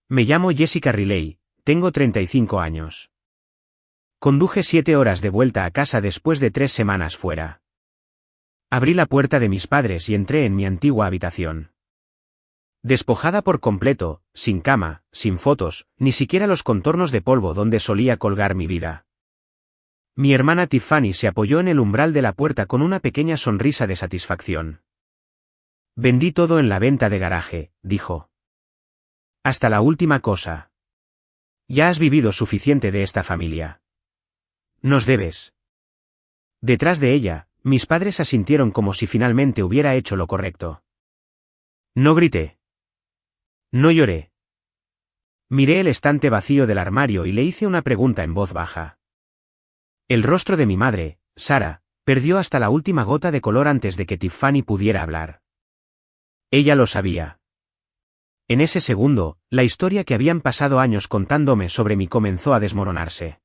Me llamo Jessica Riley, tengo 35 años. Conduje 7 horas de vuelta a casa después de 3 semanas fuera. Abrí la puerta de mis padres y entré en mi antigua habitación. Despojada por completo, sin cama, sin fotos, ni siquiera los contornos de polvo donde solía colgar mi vida. Mi hermana Tiffany se apoyó en el umbral de la puerta con una pequeña sonrisa de satisfacción. Vendí todo en la venta de garaje, dijo. Hasta la última cosa. Ya has vivido suficiente de esta familia. Nos debes. Detrás de ella, mis padres asintieron como si finalmente hubiera hecho lo correcto. No grité. No lloré. Miré el estante vacío del armario y le hice una pregunta en voz baja. El rostro de mi madre, Sara, perdió hasta la última gota de color antes de que Tiffany pudiera hablar. Ella lo sabía. En ese segundo, la historia que habían pasado años contándome sobre mí comenzó a desmoronarse.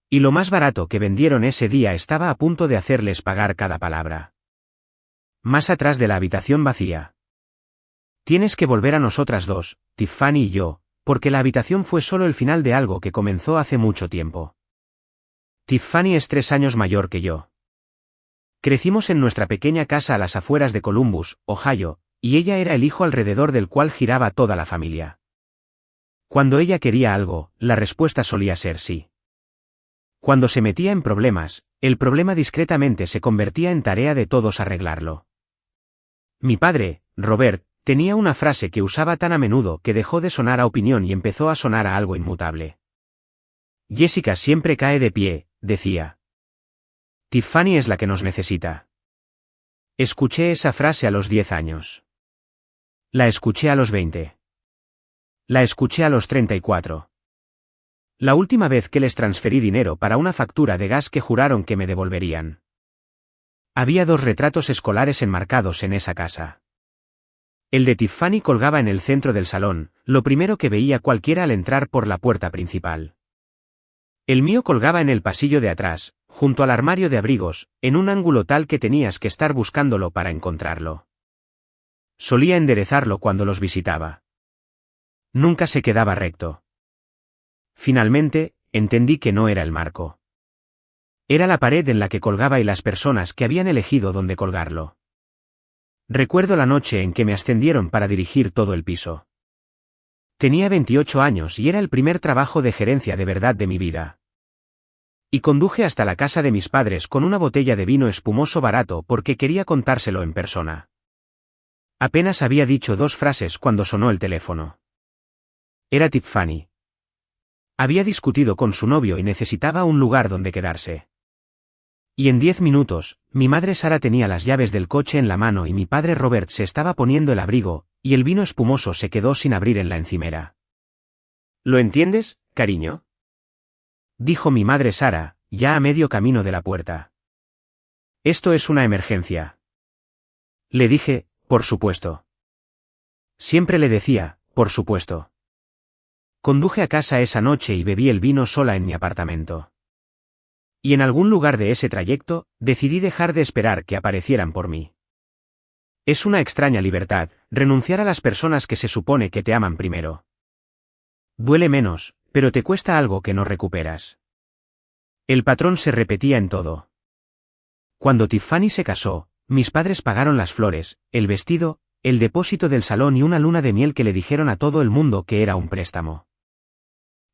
Y lo más barato que vendieron ese día estaba a punto de hacerles pagar cada palabra. Más atrás de la habitación vacía. Tienes que volver a nosotras dos, Tiffany y yo, porque la habitación fue solo el final de algo que comenzó hace mucho tiempo. Tiffany es 3 años mayor que yo. Crecimos en nuestra pequeña casa a las afueras de Columbus, Ohio, y ella era el hijo alrededor del cual giraba toda la familia. Cuando ella quería algo, la respuesta solía ser sí. Cuando se metía en problemas, el problema discretamente se convertía en tarea de todos arreglarlo. Mi padre, Robert, tenía una frase que usaba tan a menudo que dejó de sonar a opinión y empezó a sonar a algo inmutable. Jessica siempre cae de pie, decía. Tiffany es la que nos necesita. Escuché esa frase a los 10 años. La escuché a los 20. La escuché a los 34. La última vez que les transferí dinero para una factura de gas que juraron que me devolverían. Había 2 retratos escolares enmarcados en esa casa. El de Tiffany colgaba en el centro del salón, lo primero que veía cualquiera al entrar por la puerta principal. El mío colgaba en el pasillo de atrás, junto al armario de abrigos, en un ángulo tal que tenías que estar buscándolo para encontrarlo. Solía enderezarlo cuando los visitaba. Nunca se quedaba recto. Finalmente, entendí que no era el marco. Era la pared en la que colgaba y las personas que habían elegido dónde colgarlo. Recuerdo la noche en que me ascendieron para dirigir todo el piso. Tenía 28 años y era el primer trabajo de gerencia de verdad de mi vida. Y conduje hasta la casa de mis padres con una botella de vino espumoso barato porque quería contárselo en persona. Apenas había dicho 2 frases cuando sonó el teléfono. Era Tiffany. Había discutido con su novio y necesitaba un lugar donde quedarse. Y en 10 minutos, mi madre Sara tenía las llaves del coche en la mano y mi padre Robert se estaba poniendo el abrigo, y el vino espumoso se quedó sin abrir en la encimera. ¿Lo entiendes, cariño?, dijo mi madre Sara, ya a medio camino de la puerta. Esto es una emergencia. Le dije, por supuesto. Siempre le decía, por supuesto. Conduje a casa esa noche y bebí el vino sola en mi apartamento. Y en algún lugar de ese trayecto, decidí dejar de esperar que aparecieran por mí. Es una extraña libertad, renunciar a las personas que se supone que te aman primero. Duele menos, pero te cuesta algo que no recuperas. El patrón se repetía en todo. Cuando Tiffany se casó, mis padres pagaron las flores, el vestido, el depósito del salón y una luna de miel que le dijeron a todo el mundo que era un préstamo.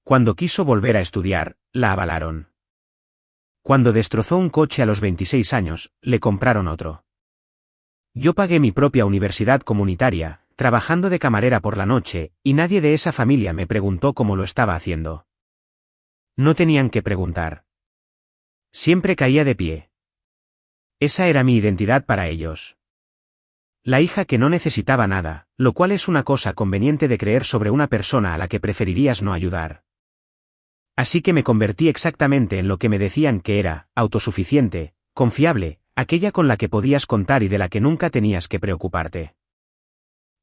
Cuando quiso volver a estudiar, la avalaron. Cuando destrozó un coche a los 26 años, le compraron otro. Yo pagué mi propia universidad comunitaria, trabajando de camarera por la noche, y nadie de esa familia me preguntó cómo lo estaba haciendo. No tenían que preguntar. Siempre caía de pie. Esa era mi identidad para ellos. La hija que no necesitaba nada, lo cual es una cosa conveniente de creer sobre una persona a la que preferirías no ayudar. Así que me convertí exactamente en lo que me decían que era, autosuficiente, confiable, aquella con la que podías contar y de la que nunca tenías que preocuparte.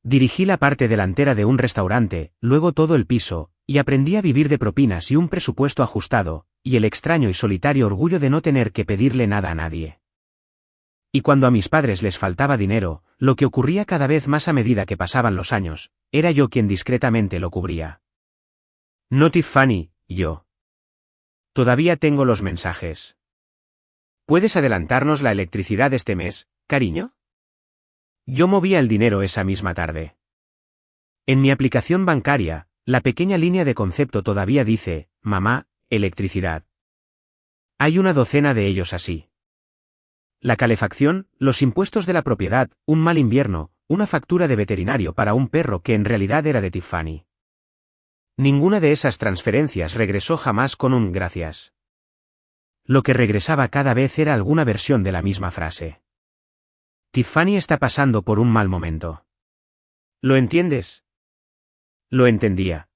Dirigí la parte delantera de un restaurante, luego todo el piso, y aprendí a vivir de propinas y un presupuesto ajustado, y el extraño y solitario orgullo de no tener que pedirle nada a nadie. Y cuando a mis padres les faltaba dinero, lo que ocurría cada vez más a medida que pasaban los años, era yo quien discretamente lo cubría. No Tiffany, yo. Todavía tengo los mensajes. ¿Puedes adelantarnos la electricidad este mes, cariño? Yo movía el dinero esa misma tarde. En mi aplicación bancaria, la pequeña línea de concepto todavía dice, mamá, electricidad. Hay una docena de ellos así. La calefacción, los impuestos de la propiedad, un mal invierno, una factura de veterinario para un perro que en realidad era de Tiffany. Ninguna de esas transferencias regresó jamás con un gracias. Lo que regresaba cada vez era alguna versión de la misma frase. Tiffany está pasando por un mal momento. ¿Lo entiendes? Lo entendía.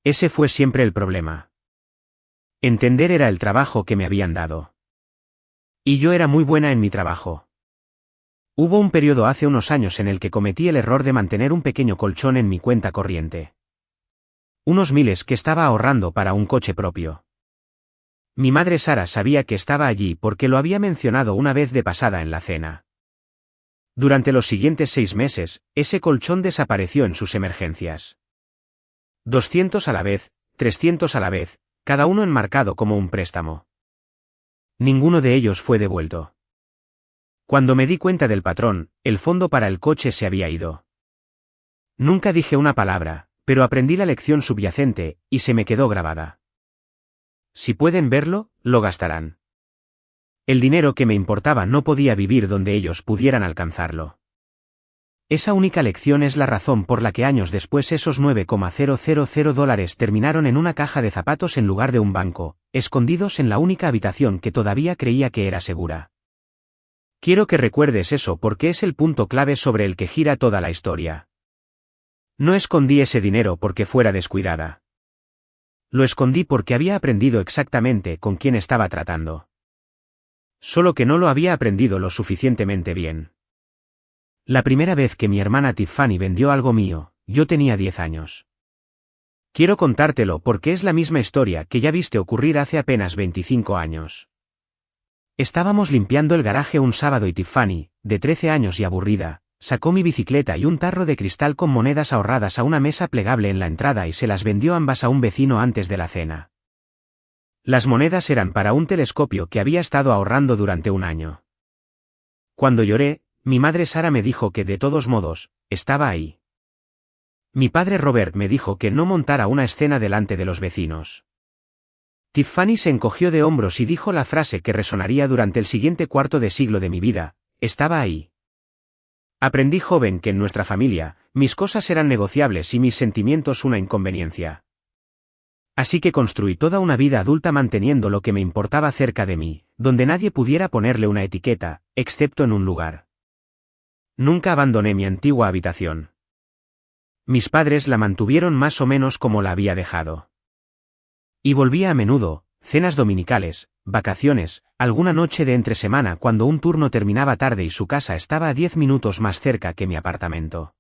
Ese fue siempre el problema. Entender era el trabajo que me habían dado. Y yo era muy buena en mi trabajo. Hubo un periodo hace unos años en el que cometí el error de mantener un pequeño colchón en mi cuenta corriente. Unos miles que estaba ahorrando para un coche propio. Mi madre Sara sabía que estaba allí porque lo había mencionado una vez de pasada en la cena. Durante los siguientes 6 meses, ese colchón desapareció en sus emergencias. 200 a la vez, 300 a la vez, cada uno enmarcado como un préstamo. Ninguno de ellos fue devuelto. Cuando me di cuenta del patrón, el fondo para el coche se había ido. Nunca dije una palabra, pero aprendí la lección subyacente, y se me quedó grabada. Si pueden verlo, lo gastarán. El dinero que me importaba no podía vivir donde ellos pudieran alcanzarlo. Esa única lección es la razón por la que años después esos $9,000 terminaron en una caja de zapatos en lugar de un banco, escondidos en la única habitación que todavía creía que era segura. Quiero que recuerdes eso porque es el punto clave sobre el que gira toda la historia. No escondí ese dinero porque fuera descuidada. Lo escondí porque había aprendido exactamente con quién estaba tratando. Solo que no lo había aprendido lo suficientemente bien. La primera vez que mi hermana Tiffany vendió algo mío, yo tenía 10 años. Quiero contártelo porque es la misma historia que ya viste ocurrir hace apenas 25 años. Estábamos limpiando el garaje un sábado y Tiffany, de 13 años y aburrida, sacó mi bicicleta y un tarro de cristal con monedas ahorradas a una mesa plegable en la entrada y se las vendió ambas a un vecino antes de la cena. Las monedas eran para un telescopio que había estado ahorrando durante un año. Cuando lloré, mi madre Sara me dijo que de todos modos, estaba ahí. Mi padre Robert me dijo que no montara una escena delante de los vecinos. Tiffany se encogió de hombros y dijo la frase que resonaría durante el siguiente cuarto de siglo de mi vida, estaba ahí. Aprendí joven que en nuestra familia, mis cosas eran negociables y mis sentimientos una inconveniencia. Así que construí toda una vida adulta manteniendo lo que me importaba cerca de mí, donde nadie pudiera ponerle una etiqueta, excepto en un lugar. Nunca abandoné mi antigua habitación. Mis padres la mantuvieron más o menos como la había dejado. Y volvía a menudo, cenas dominicales, vacaciones, alguna noche de entre semana cuando un turno terminaba tarde y su casa estaba a 10 minutos más cerca que mi apartamento.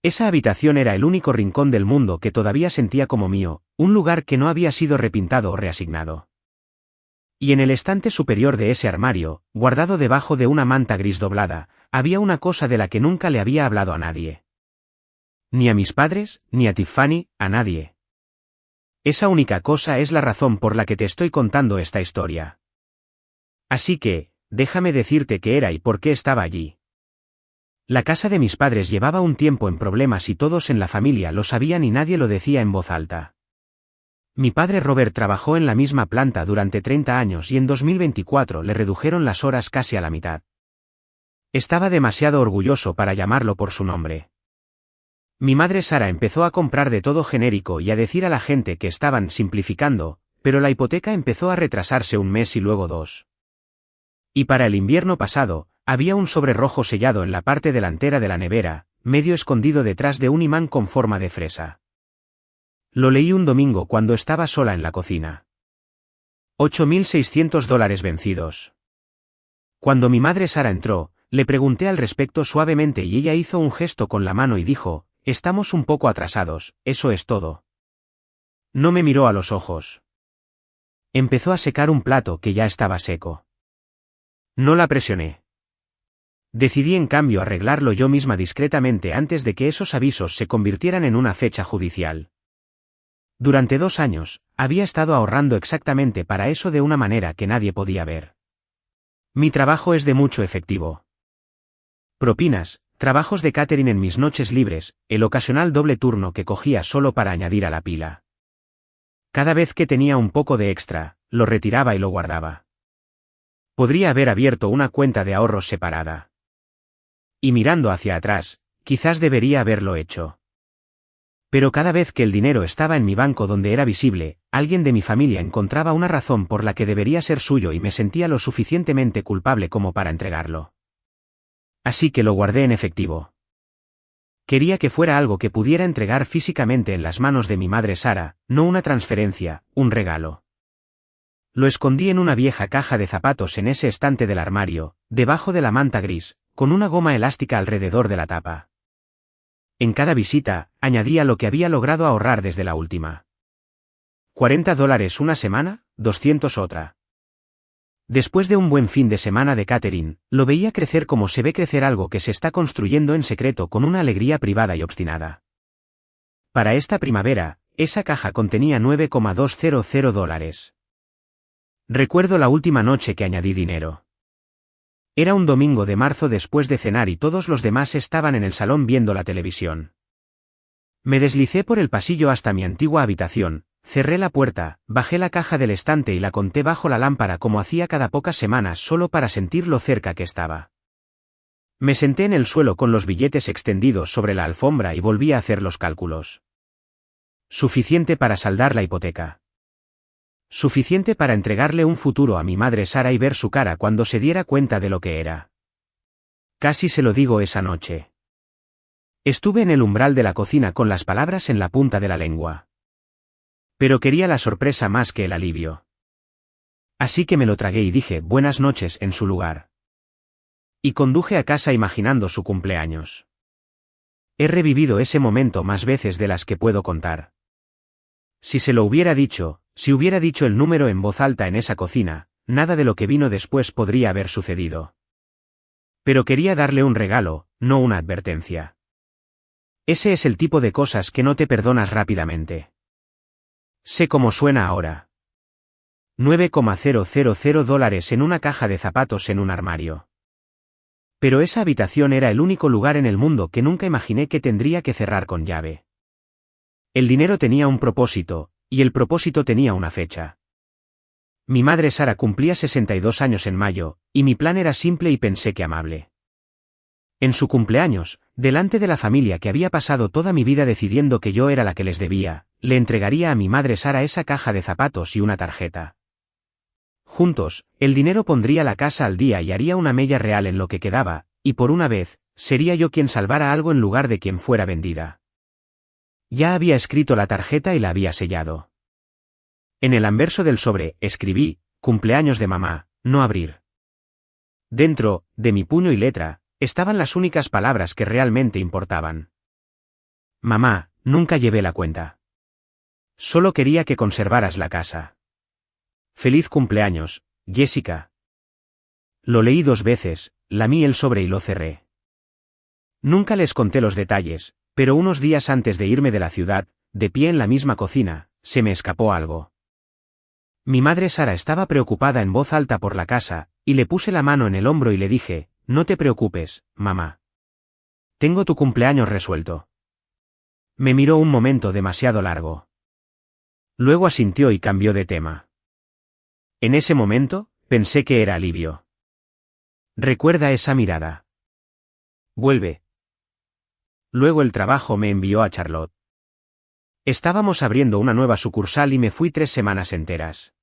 Esa habitación era el único rincón del mundo que todavía sentía como mío, un lugar que no había sido repintado o reasignado. Y en el estante superior de ese armario, guardado debajo de una manta gris doblada, había una cosa de la que nunca le había hablado a nadie. Ni a mis padres, ni a Tiffany, a nadie. Esa única cosa es la razón por la que te estoy contando esta historia. Así que, déjame decirte qué era y por qué estaba allí. La casa de mis padres llevaba un tiempo en problemas y todos en la familia lo sabían y nadie lo decía en voz alta. Mi padre Robert trabajó en la misma planta durante 30 años y en 2024 le redujeron las horas casi a la mitad. Estaba demasiado orgulloso para llamarlo por su nombre. Mi madre Sara empezó a comprar de todo genérico y a decir a la gente que estaban simplificando, pero la hipoteca empezó a retrasarse un mes y luego 2. Y para el invierno pasado, había un sobre rojo sellado en la parte delantera de la nevera, medio escondido detrás de un imán con forma de fresa. Lo leí un domingo cuando estaba sola en la cocina. $8,600 vencidos. Cuando mi madre Sara entró, le pregunté al respecto suavemente y ella hizo un gesto con la mano y dijo, estamos un poco atrasados, eso es todo. No me miró a los ojos. Empezó a secar un plato que ya estaba seco. No la presioné. Decidí en cambio arreglarlo yo misma discretamente antes de que esos avisos se convirtieran en una fecha judicial. Durante 2 años, había estado ahorrando exactamente para eso de una manera que nadie podía ver. Mi trabajo es de mucho efectivo. Propinas, trabajos de catering en mis noches libres, el ocasional doble turno que cogía solo para añadir a la pila. Cada vez que tenía un poco de extra, lo retiraba y lo guardaba. Podría haber abierto una cuenta de ahorros separada. Y mirando hacia atrás, quizás debería haberlo hecho. Pero cada vez que el dinero estaba en mi banco donde era visible, alguien de mi familia encontraba una razón por la que debería ser suyo y me sentía lo suficientemente culpable como para entregarlo. Así que lo guardé en efectivo. Quería que fuera algo que pudiera entregar físicamente en las manos de mi madre Sara, no una transferencia, un regalo. Lo escondí en una vieja caja de zapatos en ese estante del armario, debajo de la manta gris, con una goma elástica alrededor de la tapa. En cada visita, añadía lo que había logrado ahorrar desde la última. $40 una semana, 200 otra. Después de un buen fin de semana de catering, lo veía crecer como se ve crecer algo que se está construyendo en secreto con una alegría privada y obstinada. Para esta primavera, esa caja contenía $9,200. Recuerdo la última noche que añadí dinero. Era un domingo de marzo después de cenar y todos los demás estaban en el salón viendo la televisión. Me deslicé por el pasillo hasta mi antigua habitación, cerré la puerta, bajé la caja del estante y la conté bajo la lámpara como hacía cada pocas semanas solo para sentir lo cerca que estaba. Me senté en el suelo con los billetes extendidos sobre la alfombra y volví a hacer los cálculos. Suficiente para saldar la hipoteca. Suficiente para entregarle un futuro a mi madre Sara y ver su cara cuando se diera cuenta de lo que era. Casi se lo digo esa noche. Estuve en el umbral de la cocina con las palabras en la punta de la lengua. Pero quería la sorpresa más que el alivio. Así que me lo tragué y dije buenas noches en su lugar. Y conduje a casa imaginando su cumpleaños. He revivido ese momento más veces de las que puedo contar. Si se lo hubiera dicho, si hubiera dicho el número en voz alta en esa cocina, nada de lo que vino después podría haber sucedido. Pero quería darle un regalo, no una advertencia. Ese es el tipo de cosas que no te perdonas rápidamente. Sé cómo suena ahora. $9,000 en una caja de zapatos en un armario. Pero esa habitación era el único lugar en el mundo que nunca imaginé que tendría que cerrar con llave. El dinero tenía un propósito, y el propósito tenía una fecha. Mi madre Sara cumplía 62 años en mayo, y mi plan era simple y pensé que amable. En su cumpleaños, delante de la familia que había pasado toda mi vida decidiendo que yo era la que les debía, le entregaría a mi madre Sara esa caja de zapatos y una tarjeta. Juntos, el dinero pondría la casa al día y haría una mella real en lo que quedaba, y por una vez, sería yo quien salvara algo en lugar de quien fuera vendida. Ya había escrito la tarjeta y la había sellado. En el anverso del sobre, escribí, cumpleaños de mamá, no abrir. Dentro, de mi puño y letra, estaban las únicas palabras que realmente importaban. Mamá, nunca llevé la cuenta. Solo quería que conservaras la casa. Feliz cumpleaños, Jessica. Lo leí 2 veces, lamí el sobre y lo cerré. Nunca les conté los detalles, pero unos días antes de irme de la ciudad, de pie en la misma cocina, se me escapó algo. Mi madre Sara estaba preocupada en voz alta por la casa, y le puse la mano en el hombro y le dije, no te preocupes, mamá. Tengo tu cumpleaños resuelto. Me miró un momento demasiado largo. Luego asintió y cambió de tema. En ese momento, pensé que era alivio. Recuerda esa mirada. Vuelve. Luego el trabajo me envió a Charlotte. Estábamos abriendo una nueva sucursal y me fui 3 semanas enteras.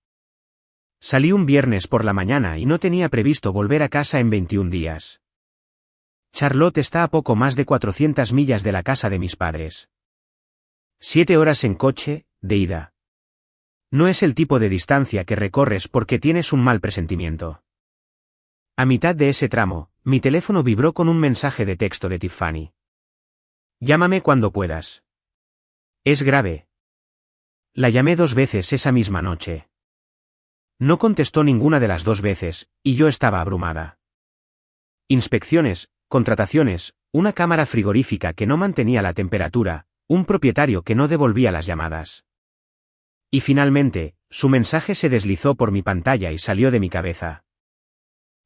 Salí un viernes por la mañana y no tenía previsto volver a casa en 21 días. Charlotte está a poco más de 400 millas de la casa de mis padres. 7 horas en coche, de ida. No es el tipo de distancia que recorres porque tienes un mal presentimiento. A mitad de ese tramo, mi teléfono vibró con un mensaje de texto de Tiffany. Llámame cuando puedas. Es grave. La llamé 2 veces esa misma noche. No contestó ninguna de las dos veces, y yo estaba abrumada. Inspecciones, contrataciones, una cámara frigorífica que no mantenía la temperatura, un propietario que no devolvía las llamadas. Y finalmente, su mensaje se deslizó por mi pantalla y salió de mi cabeza.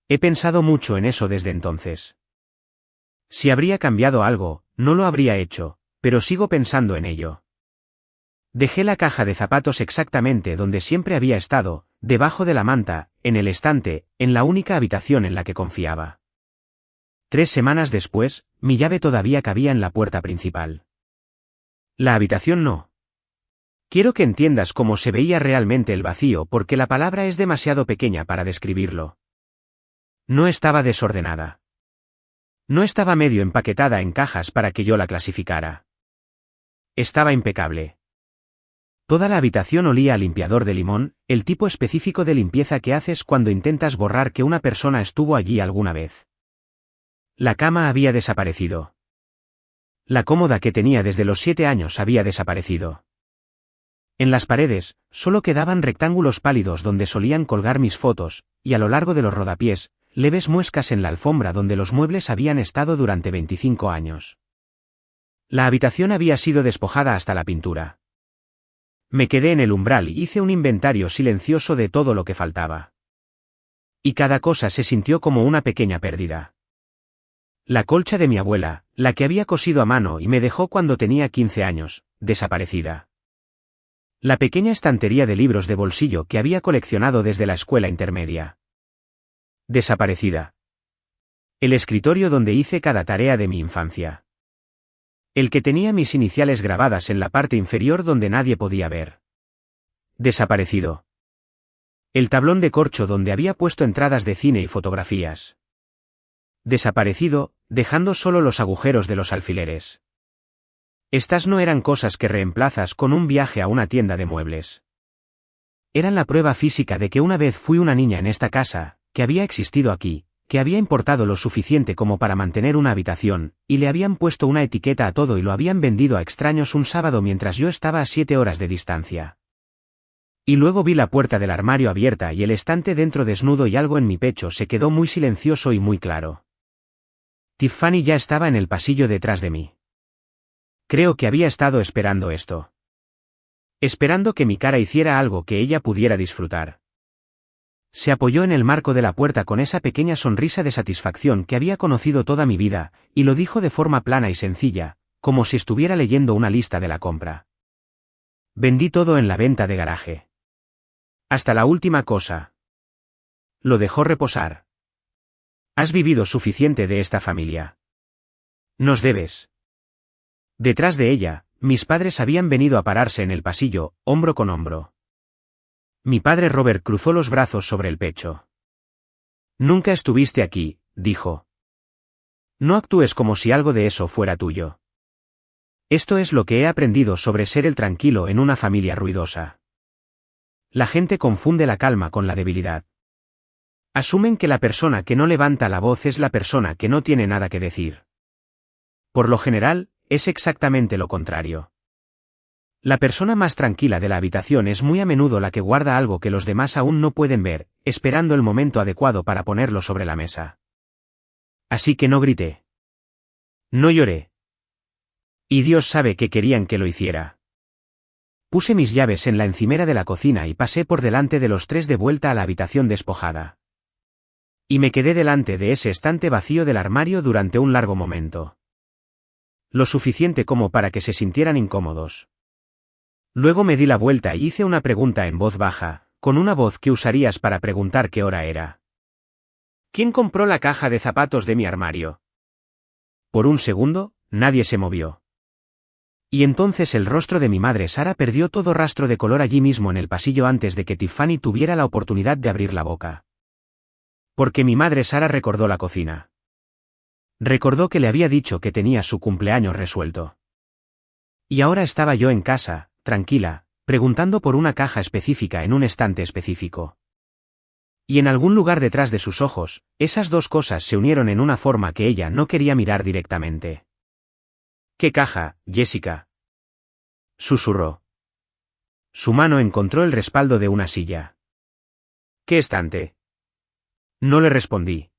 He pensado mucho en eso desde entonces. Si habría cambiado algo, no lo habría hecho, pero sigo pensando en ello. Dejé la caja de zapatos exactamente donde siempre había estado, debajo de la manta, en el estante, en la única habitación en la que confiaba. 3 semanas después, mi llave todavía cabía en la puerta principal. La habitación no. Quiero que entiendas cómo se veía realmente el vacío porque la palabra es demasiado pequeña para describirlo. No estaba desordenada. No estaba medio empaquetada en cajas para que yo la clasificara. Estaba impecable. Toda la habitación olía a limpiador de limón, el tipo específico de limpieza que haces cuando intentas borrar que una persona estuvo allí alguna vez. La cama había desaparecido. La cómoda que tenía desde los 7 años había desaparecido. En las paredes, solo quedaban rectángulos pálidos donde solían colgar mis fotos, y a lo largo de los rodapiés, leves muescas en la alfombra donde los muebles habían estado durante 25 años. La habitación había sido despojada hasta la pintura. Me quedé en el umbral y hice un inventario silencioso de todo lo que faltaba. Y cada cosa se sintió como una pequeña pérdida. La colcha de mi abuela, la que había cosido a mano y me dejó cuando tenía 15 años, desaparecida. La pequeña estantería de libros de bolsillo que había coleccionado desde la escuela intermedia. Desaparecida. El escritorio donde hice cada tarea de mi infancia. El que tenía mis iniciales grabadas en la parte inferior donde nadie podía ver. Desaparecido. El tablón de corcho donde había puesto entradas de cine y fotografías. Desaparecido, dejando solo los agujeros de los alfileres. Estas no eran cosas que reemplazas con un viaje a una tienda de muebles. Eran la prueba física de que una vez fui una niña en esta casa, que había existido aquí, que había importado lo suficiente como para mantener una habitación, y le habían puesto una etiqueta a todo y lo habían vendido a extraños un sábado mientras yo estaba a 7 horas de distancia. Y luego vi la puerta del armario abierta y el estante dentro desnudo y algo en mi pecho se quedó muy silencioso y muy claro. Tiffany ya estaba en el pasillo detrás de mí. Creo que había estado esperando esto. Esperando que mi cara hiciera algo que ella pudiera disfrutar. Se apoyó en el marco de la puerta con esa pequeña sonrisa de satisfacción que había conocido toda mi vida, y lo dijo de forma plana y sencilla, como si estuviera leyendo una lista de la compra. Vendí todo en la venta de garaje. Hasta la última cosa. Lo dejó reposar. Has vivido suficiente de esta familia. Nos debes. Detrás de ella, mis padres habían venido a pararse en el pasillo, hombro con hombro. Mi padre Robert cruzó los brazos sobre el pecho. Nunca estuviste aquí, dijo. No actúes como si algo de eso fuera tuyo. Esto es lo que he aprendido sobre ser el tranquilo en una familia ruidosa. La gente confunde la calma con la debilidad. Asumen que la persona que no levanta la voz es la persona que no tiene nada que decir. Por lo general, es exactamente lo contrario. La persona más tranquila de la habitación es muy a menudo la que guarda algo que los demás aún no pueden ver, esperando el momento adecuado para ponerlo sobre la mesa. Así que no grité. No lloré. Y Dios sabe que querían que lo hiciera. Puse mis llaves en la encimera de la cocina y pasé por delante de los 3 de vuelta a la habitación despojada. Y me quedé delante de ese estante vacío del armario durante un largo momento. Lo suficiente como para que se sintieran incómodos. Luego me di la vuelta y hice una pregunta en voz baja, con una voz que usarías para preguntar qué hora era. ¿Quién compró la caja de zapatos de mi armario? Por un segundo, nadie se movió. Y entonces el rostro de mi madre Sara perdió todo rastro de color allí mismo en el pasillo antes de que Tiffany tuviera la oportunidad de abrir la boca. Porque mi madre Sara recordó la cocina. Recordó que le había dicho que tenía su cumpleaños resuelto. Y ahora estaba yo en casa, tranquila, preguntando por una caja específica en un estante específico. Y en algún lugar detrás de sus ojos, esas dos cosas se unieron en una forma que ella no quería mirar directamente. ¿Qué caja, Jessica? Susurró. Su mano encontró el respaldo de una silla. ¿Qué estante? No le respondí.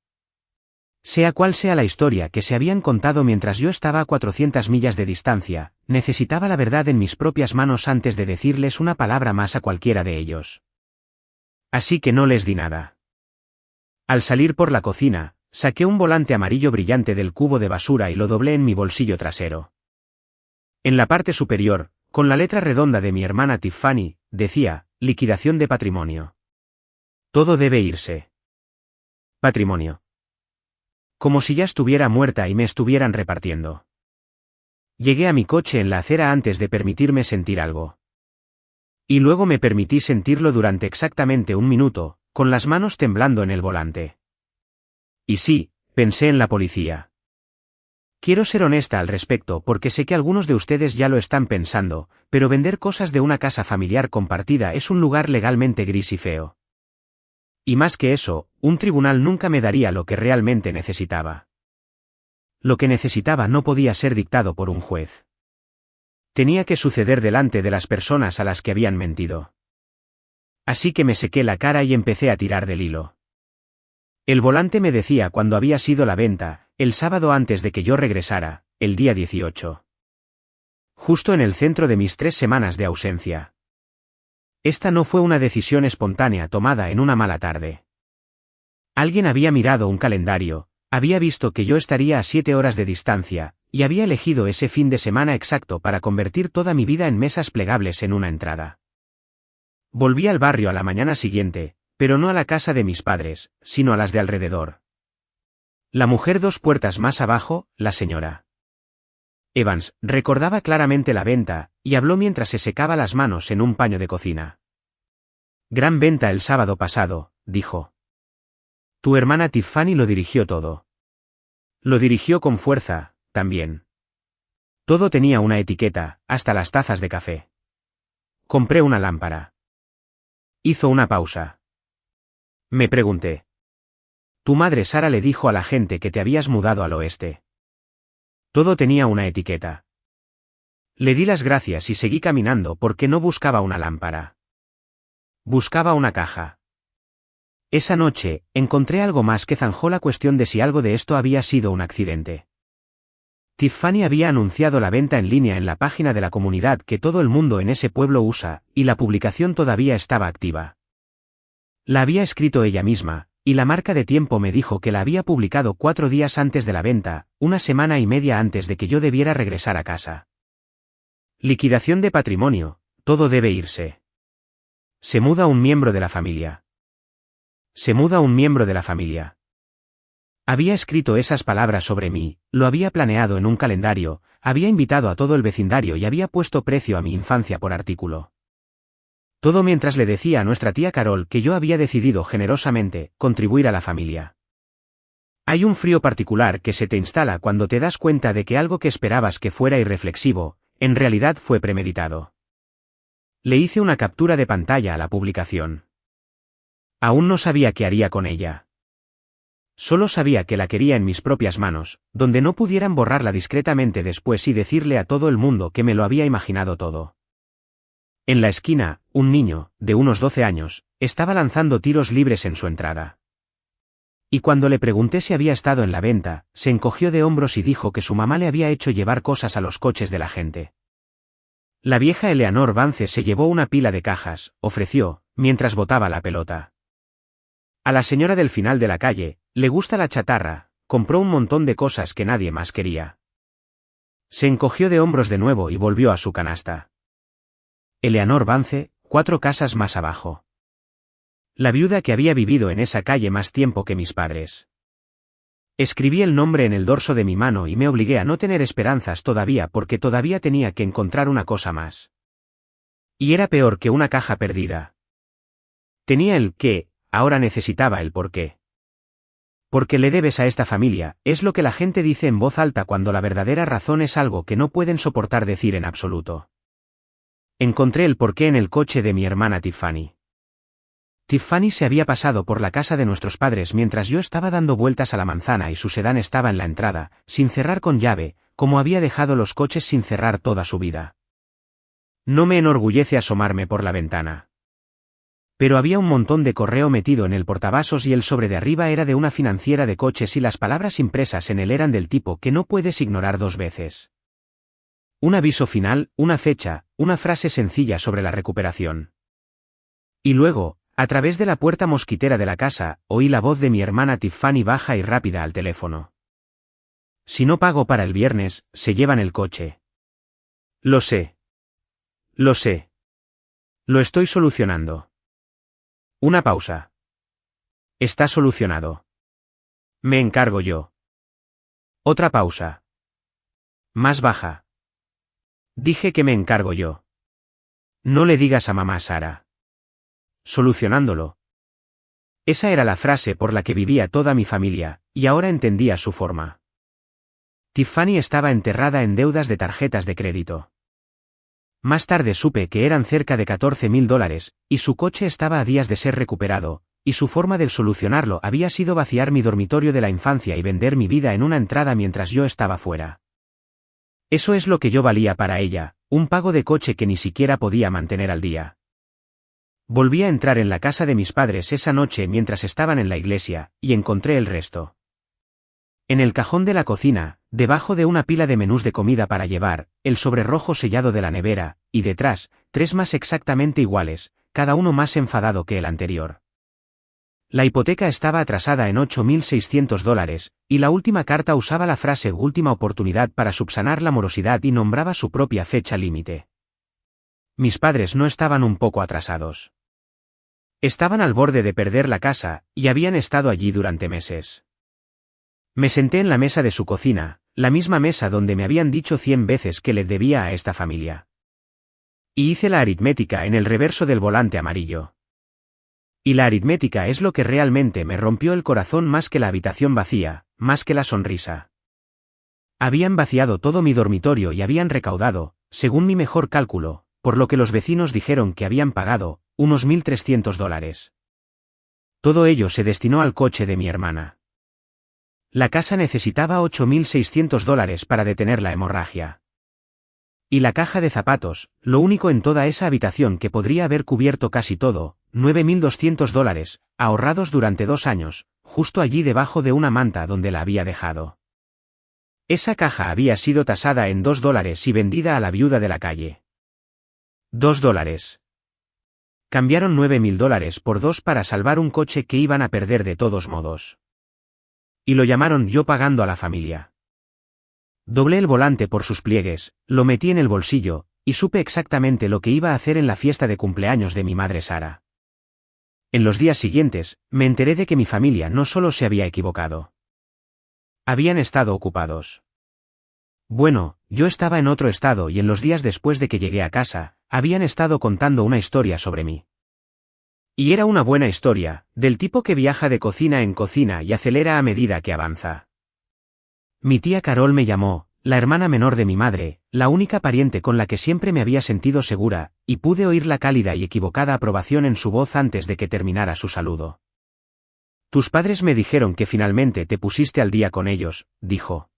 Sea cual sea la historia que se habían contado mientras yo estaba a 400 millas de distancia, necesitaba la verdad en mis propias manos antes de decirles una palabra más a cualquiera de ellos. Así que no les di nada. Al salir por la cocina, saqué un volante amarillo brillante del cubo de basura y lo doblé en mi bolsillo trasero. En la parte superior, con la letra redonda de mi hermana Tiffany, decía, liquidación de patrimonio. Todo debe irse. Patrimonio. Como si ya estuviera muerta y me estuvieran repartiendo. Llegué a mi coche en la acera antes de permitirme sentir algo. Y luego me permití sentirlo durante exactamente 1 minuto, con las manos temblando en el volante. Y sí, pensé en la policía. Quiero ser honesta al respecto porque sé que algunos de ustedes ya lo están pensando, pero vender cosas de una casa familiar compartida es un lugar legalmente gris y feo. Y más que eso, un tribunal nunca me daría lo que realmente necesitaba. Lo que necesitaba no podía ser dictado por un juez. Tenía que suceder delante de las personas a las que habían mentido. Así que me sequé la cara y empecé a tirar del hilo. El volante me decía cuándo había sido la venta, el sábado antes de que yo regresara, el día 18. Justo en el centro de mis 3 semanas de ausencia. Esta no fue una decisión espontánea tomada en una mala tarde. Alguien había mirado un calendario, había visto que yo estaría a 7 horas de distancia, y había elegido ese fin de semana exacto para convertir toda mi vida en mesas plegables en una entrada. Volví al barrio a la mañana siguiente, pero no a la casa de mis padres, sino a las de alrededor. La mujer 2 puertas más abajo, la señora Evans, recordaba claramente la venta, y habló mientras se secaba las manos en un paño de cocina. Gran venta el sábado pasado, dijo. Tu hermana Tiffany lo dirigió todo. Lo dirigió con fuerza, también. Todo tenía una etiqueta, hasta las tazas de café. Compré una lámpara. Hizo una pausa. Me pregunté. Tu madre Sara le dijo a la gente que te habías mudado al oeste. Todo tenía una etiqueta. Le di las gracias y seguí caminando porque no buscaba una lámpara. Buscaba una caja. Esa noche, encontré algo más que zanjó la cuestión de si algo de esto había sido un accidente. Tiffany había anunciado la venta en línea en la página de la comunidad que todo el mundo en ese pueblo usa, y la publicación todavía estaba activa. La había escrito ella misma, y la marca de tiempo me dijo que la había publicado 4 días antes de la venta, 1 semana y media antes de que yo debiera regresar a casa. Liquidación de patrimonio, todo debe irse. Se muda un miembro de la familia. Se muda un miembro de la familia. Había escrito esas palabras sobre mí, lo había planeado en un calendario, había invitado a todo el vecindario y había puesto precio a mi infancia por artículo. Todo mientras le decía a nuestra tía Carol que yo había decidido generosamente contribuir a la familia. Hay un frío particular que se te instala cuando te das cuenta de que algo que esperabas que fuera irreflexivo, en realidad fue premeditado. Le hice una captura de pantalla a la publicación. Aún no sabía qué haría con ella. Solo sabía que la quería en mis propias manos, donde no pudieran borrarla discretamente después y decirle a todo el mundo que me lo había imaginado todo. En la esquina, un niño, de unos 12 años, estaba lanzando tiros libres en su entrada. Y cuando le pregunté si había estado en la venta, se encogió de hombros y dijo que su mamá le había hecho llevar cosas a los coches de la gente. La vieja Eleanor Vance se llevó una pila de cajas, ofreció, mientras botaba la pelota. A la señora del final de la calle, le gusta la chatarra, compró un montón de cosas que nadie más quería. Se encogió de hombros de nuevo y volvió a su canasta. Eleanor Vance, 4 casas más abajo. La viuda que había vivido en esa calle más tiempo que mis padres. Escribí el nombre en el dorso de mi mano y me obligué a no tener esperanzas todavía porque todavía tenía que encontrar una cosa más. Y era peor que una caja perdida. Tenía el qué, ahora necesitaba el por qué. Porque le debes a esta familia, es lo que la gente dice en voz alta cuando la verdadera razón es algo que no pueden soportar decir en absoluto. Encontré el porqué en el coche de mi hermana Tiffany. Tiffany se había pasado por la casa de nuestros padres mientras yo estaba dando vueltas a la manzana y su sedán estaba en la entrada, sin cerrar con llave, como había dejado los coches sin cerrar toda su vida. No me enorgullece asomarme por la ventana. Pero había un montón de correo metido en el portavasos y el sobre de arriba era de una financiera de coches y las palabras impresas en él eran del tipo que no puedes ignorar 2 veces. Un aviso final, una fecha, una frase sencilla sobre la recuperación. Y luego, a través de la puerta mosquitera de la casa, oí la voz de mi hermana Tiffany baja y rápida al teléfono. Si no pago para el viernes, se llevan el coche. Lo sé. Lo sé. Lo estoy solucionando. Una pausa. Está solucionado. Me encargo yo. Otra pausa. Más baja. Dije que me encargo yo. No le digas a mamá Sara. Solucionándolo. Esa era la frase por la que vivía toda mi familia, y ahora entendía su forma. Tiffany estaba enterrada en deudas de tarjetas de crédito. Más tarde supe que eran cerca de $14.000, y su coche estaba a días de ser recuperado, y su forma de solucionarlo había sido vaciar mi dormitorio de la infancia y vender mi vida en una entrada mientras yo estaba fuera. Eso es lo que yo valía para ella, un pago de coche que ni siquiera podía mantener al día. Volví a entrar en la casa de mis padres esa noche mientras estaban en la iglesia, y encontré el resto. En el cajón de la cocina, debajo de una pila de menús de comida para llevar, el sobre rojo sellado de la nevera, y detrás, 3 más exactamente iguales, cada uno más enfadado que el anterior. La hipoteca estaba atrasada en $8.600, y la última carta usaba la frase última oportunidad para subsanar la morosidad y nombraba su propia fecha límite. Mis padres no estaban un poco atrasados. Estaban al borde de perder la casa, y habían estado allí durante meses. Me senté en la mesa de su cocina, la misma mesa donde me habían dicho 100 veces que le debía a esta familia. Y hice la aritmética en el reverso del volante amarillo. Y la aritmética es lo que realmente me rompió el corazón más que la habitación vacía, más que la sonrisa. Habían vaciado todo mi dormitorio y habían recaudado, según mi mejor cálculo, por lo que los vecinos dijeron que habían pagado, unos $1.300. Todo ello se destinó al coche de mi hermana. La casa necesitaba $8.600 para detener la hemorragia. Y la caja de zapatos, lo único en toda esa habitación que podría haber cubierto casi todo, $9.200, ahorrados durante 2 años, justo allí debajo de una manta donde la había dejado. Esa caja había sido tasada en $2 y vendida a la viuda de la calle. $2. Cambiaron $9.000 por 2 para salvar un coche que iban a perder de todos modos. Y lo llamaron yo pagando a la familia. Doblé el volante por sus pliegues, lo metí en el bolsillo, y supe exactamente lo que iba a hacer en la fiesta de cumpleaños de mi madre Sara. En los días siguientes, me enteré de que mi familia no solo se había equivocado. Habían estado ocupados. Bueno, yo estaba en otro estado y en los días después de que llegué a casa, habían estado contando una historia sobre mí. Y era una buena historia, del tipo que viaja de cocina en cocina y acelera a medida que avanza. Mi tía Carol me llamó, la hermana menor de mi madre, la única pariente con la que siempre me había sentido segura, y pude oír la cálida y equivocada aprobación en su voz antes de que terminara su saludo. Tus padres me dijeron que finalmente te pusiste al día con ellos, dijo.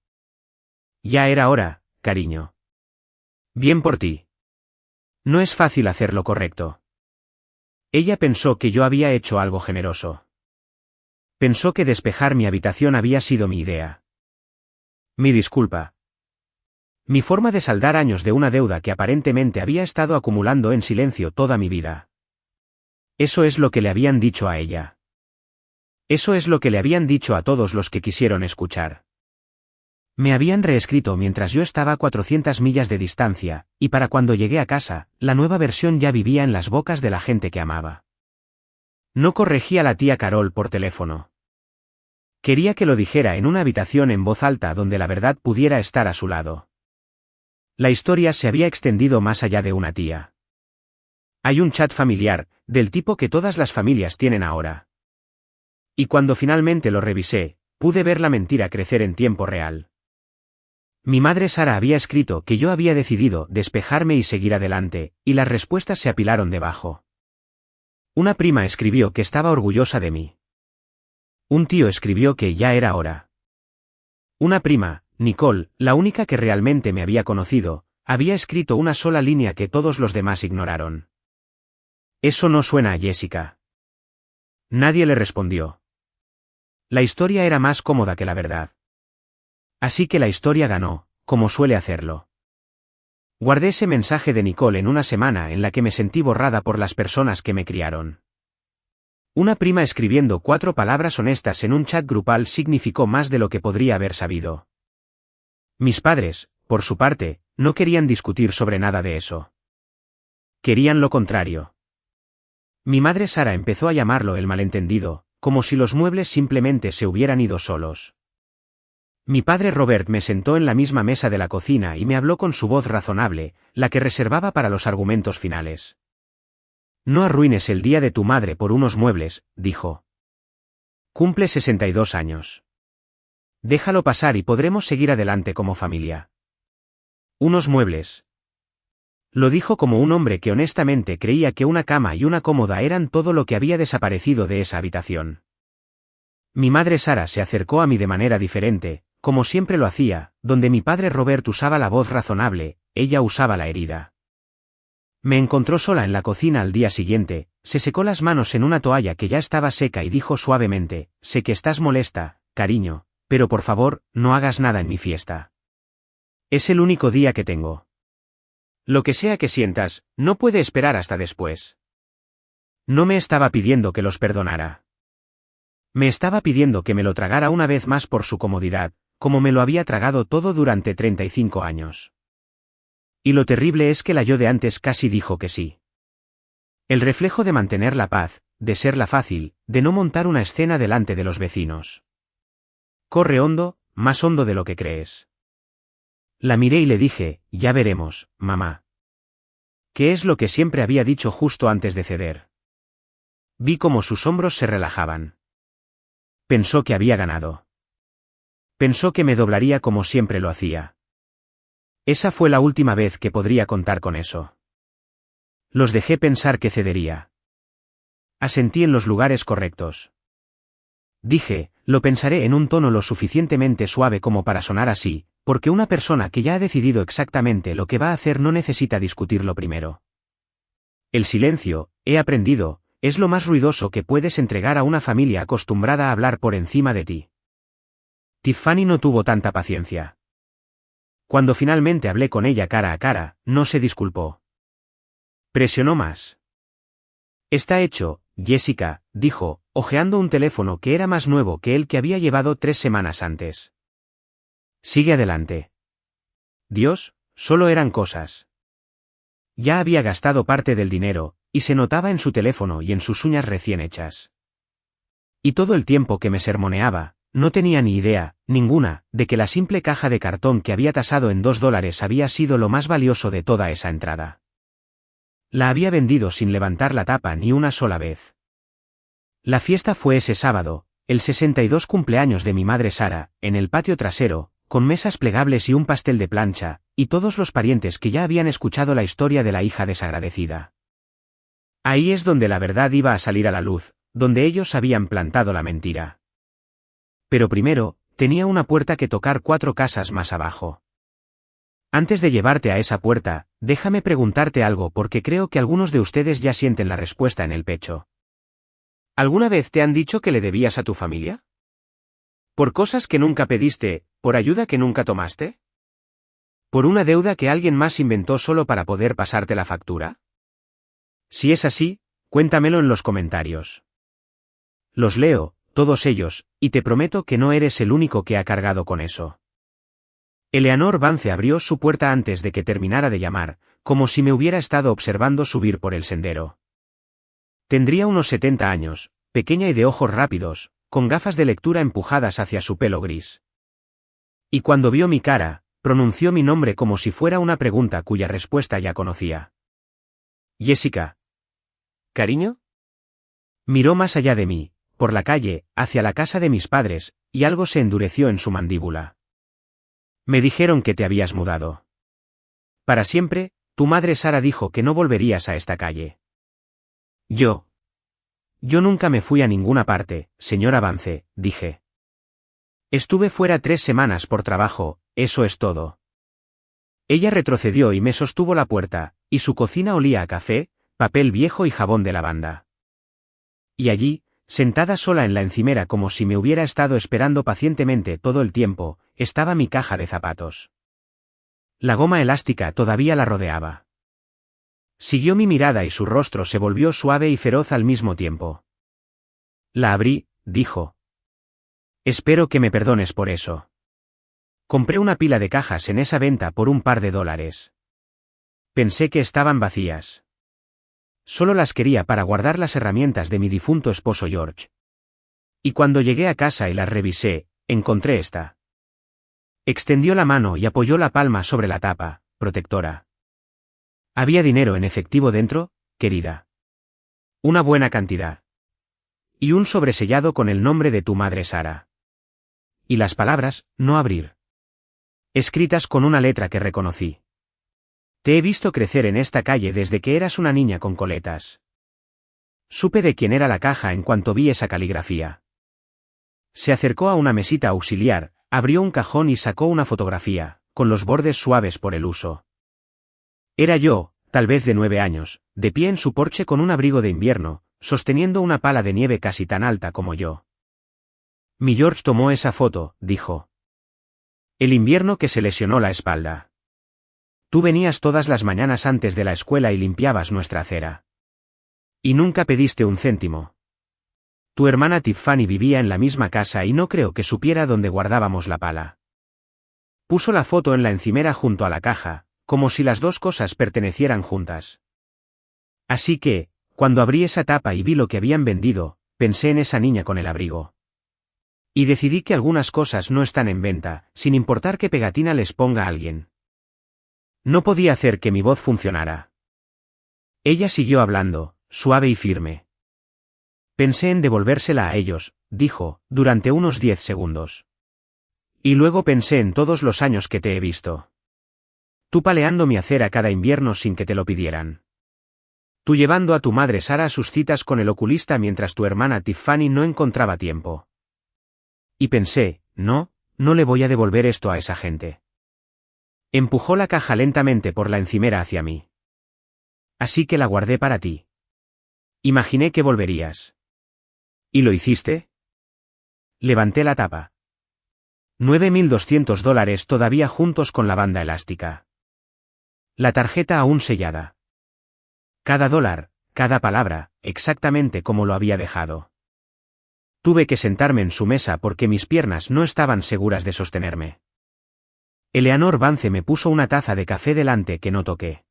Ya era hora, cariño. Bien por ti. No es fácil hacer lo correcto. Ella pensó que yo había hecho algo generoso. Pensó que despejar mi habitación había sido mi idea. Mi disculpa. Mi forma de saldar años de una deuda que aparentemente había estado acumulando en silencio toda mi vida. Eso es lo que le habían dicho a ella. Eso es lo que le habían dicho a todos los que quisieron escuchar. Me habían reescrito mientras yo estaba a 400 millas de distancia, y para cuando llegué a casa, la nueva versión ya vivía en las bocas de la gente que amaba. No corregí a la tía Carol por teléfono. Quería que lo dijera en una habitación en voz alta donde la verdad pudiera estar a su lado. La historia se había extendido más allá de una tía. Hay un chat familiar, del tipo que todas las familias tienen ahora. Y cuando finalmente lo revisé, pude ver la mentira crecer en tiempo real. Mi madre Sara había escrito que yo había decidido despejarme y seguir adelante, y las respuestas se apilaron debajo. Una prima escribió que estaba orgullosa de mí. Un tío escribió que ya era hora. Una prima, Nicole, la única que realmente me había conocido, había escrito una sola línea que todos los demás ignoraron. Eso no suena a Jessica. Nadie le respondió. La historia era más cómoda que la verdad. Así que la historia ganó, como suele hacerlo. Guardé ese mensaje de Nicole en una semana en la que me sentí borrada por las personas que me criaron. Una prima escribiendo 4 palabras honestas en un chat grupal significó más de lo que podría haber sabido. Mis padres, por su parte, no querían discutir sobre nada de eso. Querían lo contrario. Mi madre Sara empezó a llamarlo el malentendido, como si los muebles simplemente se hubieran ido solos. Mi padre Robert me sentó en la misma mesa de la cocina y me habló con su voz razonable, la que reservaba para los argumentos finales. No arruines el día de tu madre por unos muebles, dijo. Cumple 62 años. Déjalo pasar y podremos seguir adelante como familia. Unos muebles. Lo dijo como un hombre que honestamente creía que una cama y una cómoda eran todo lo que había desaparecido de esa habitación. Mi madre Sara se acercó a mí de manera diferente, como siempre lo hacía, donde mi padre Robert usaba la voz razonable, ella usaba la herida. Me encontró sola en la cocina al día siguiente, se secó las manos en una toalla que ya estaba seca y dijo suavemente, sé que estás molesta, cariño, pero por favor, no hagas nada en mi fiesta. Es el único día que tengo. Lo que sea que sientas, no puede esperar hasta después. No me estaba pidiendo que los perdonara. Me estaba pidiendo que me lo tragara una vez más por su comodidad, como me lo había tragado todo durante 35 años. Y lo terrible es que la yo de antes casi dijo que sí. El reflejo de mantener la paz, de ser la fácil, de no montar una escena delante de los vecinos. Corre hondo, más hondo de lo que crees. La miré y le dije, ya veremos, mamá. ¿Qué es lo que siempre había dicho justo antes de ceder? Vi cómo sus hombros se relajaban. Pensó que había ganado. Pensó que me doblaría como siempre lo hacía. Esa fue la última vez que podría contar con eso. Los dejé pensar que cedería. Asentí en los lugares correctos. Dije, lo pensaré en un tono lo suficientemente suave como para sonar así, porque una persona que ya ha decidido exactamente lo que va a hacer no necesita discutirlo primero. El silencio, he aprendido, es lo más ruidoso que puedes entregar a una familia acostumbrada a hablar por encima de ti. Tiffany no tuvo tanta paciencia. Cuando finalmente hablé con ella cara a cara, no se disculpó. Presionó más. Está hecho, Jessica, dijo, hojeando un teléfono que era más nuevo que el que había llevado 3 semanas antes. Sigue adelante. Dios, solo eran cosas. Ya había gastado parte del dinero, y se notaba en su teléfono y en sus uñas recién hechas. Y todo el tiempo que me sermoneaba, no tenía ni idea, ninguna, de que la simple caja de cartón que había tasado en $2 había sido lo más valioso de toda esa entrada. La había vendido sin levantar la tapa ni una sola vez. La fiesta fue ese sábado, el 62 cumpleaños de mi madre Sara, en el patio trasero, con mesas plegables y un pastel de plancha, y todos los parientes que ya habían escuchado la historia de la hija desagradecida. Ahí es donde la verdad iba a salir a la luz, donde ellos habían plantado la mentira. Pero primero, tenía una puerta que tocar 4 casas más abajo. Antes de llevarte a esa puerta, déjame preguntarte algo porque creo que algunos de ustedes ya sienten la respuesta en el pecho. ¿Alguna vez te han dicho que le debías a tu familia? ¿Por cosas que nunca pediste, por ayuda que nunca tomaste? ¿Por una deuda que alguien más inventó solo para poder pasarte la factura? Si es así, cuéntamelo en los comentarios. Los leo, todos ellos, y te prometo que no eres el único que ha cargado con eso. Eleanor Vance abrió su puerta antes de que terminara de llamar, como si me hubiera estado observando subir por el sendero. Tendría unos 70 años, pequeña y de ojos rápidos, con gafas de lectura empujadas hacia su pelo gris. Y cuando vio mi cara, pronunció mi nombre como si fuera una pregunta cuya respuesta ya conocía. Jessica. ¿Cariño? Miró más allá de mí, por la calle, hacia la casa de mis padres, y algo se endureció en su mandíbula. Me dijeron que te habías mudado. Para siempre, tu madre Sara dijo que no volverías a esta calle. Yo nunca me fui a ninguna parte, señora Vance, dije. Estuve fuera 3 semanas por trabajo, eso es todo. Ella retrocedió y me sostuvo la puerta, y su cocina olía a café, papel viejo y jabón de lavanda. Y allí, sentada sola en la encimera como si me hubiera estado esperando pacientemente todo el tiempo, estaba mi caja de zapatos. La goma elástica todavía la rodeaba. Siguió mi mirada y su rostro se volvió suave y feroz al mismo tiempo. La abrí, dijo. Espero que me perdones por eso. Compré una pila de cajas en esa venta por un par de $. Pensé que estaban vacías. Solo las quería para guardar las herramientas de mi difunto esposo George. Y cuando llegué a casa y las revisé, encontré esta. Extendió la mano y apoyó la palma sobre la tapa, protectora. ¿Había dinero en efectivo dentro, querida? Una buena cantidad. Y un sobresellado con el nombre de tu madre Sara. Y las palabras, no abrir. Escritas con una letra que reconocí. Te he visto crecer en esta calle desde que eras una niña con coletas. Supe de quién era la caja en cuanto vi esa caligrafía. Se acercó a una mesita auxiliar, abrió un cajón y sacó una fotografía, con los bordes suaves por el uso. Era yo, tal vez de 9 años, de pie en su porche con un abrigo de invierno, sosteniendo una pala de nieve casi tan alta como yo. Mi George tomó esa foto, dijo. El invierno que se lesionó la espalda. Tú venías todas las mañanas antes de la escuela y limpiabas nuestra acera. Y nunca pediste un céntimo. Tu hermana Tiffany vivía en la misma casa y no creo que supiera dónde guardábamos la pala. Puso la foto en la encimera junto a la caja, como si las dos cosas pertenecieran juntas. Así que, cuando abrí esa tapa y vi lo que habían vendido, pensé en esa niña con el abrigo. Y decidí que algunas cosas no están en venta, sin importar qué pegatina les ponga alguien. No podía hacer que mi voz funcionara. Ella siguió hablando, suave y firme. Pensé en devolvérsela a ellos, dijo, durante unos 10 segundos. Y luego pensé en todos los años que te he visto. Tú paleando mi acera cada invierno sin que te lo pidieran. Tú llevando a tu madre Sara a sus citas con el oculista mientras tu hermana Tiffany no encontraba tiempo. Y pensé, no le voy a devolver esto a esa gente. Empujó la caja lentamente por la encimera hacia mí. Así que la guardé para ti. Imaginé que volverías. ¿Y lo hiciste? Levanté la tapa. $9.200 todavía juntos con la banda elástica. La tarjeta aún sellada. Cada $, cada palabra, exactamente como lo había dejado. Tuve que sentarme en su mesa porque mis piernas no estaban seguras de sostenerme. Eleanor Vance me puso una taza de café delante que no toqué.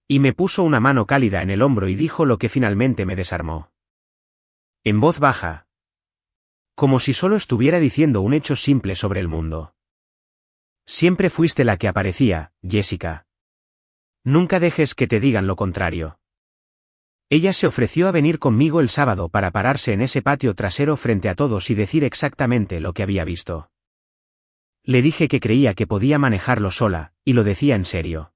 Y me puso una mano cálida en el hombro y dijo lo que finalmente me desarmó. En voz baja. Como si solo estuviera diciendo un hecho simple sobre el mundo. Siempre fuiste la que aparecía, Jessica. Nunca dejes que te digan lo contrario. Ella se ofreció a venir conmigo el sábado para pararse en ese patio trasero frente a todos y decir exactamente lo que había visto. Le dije que creía que podía manejarlo sola, y lo decía en serio.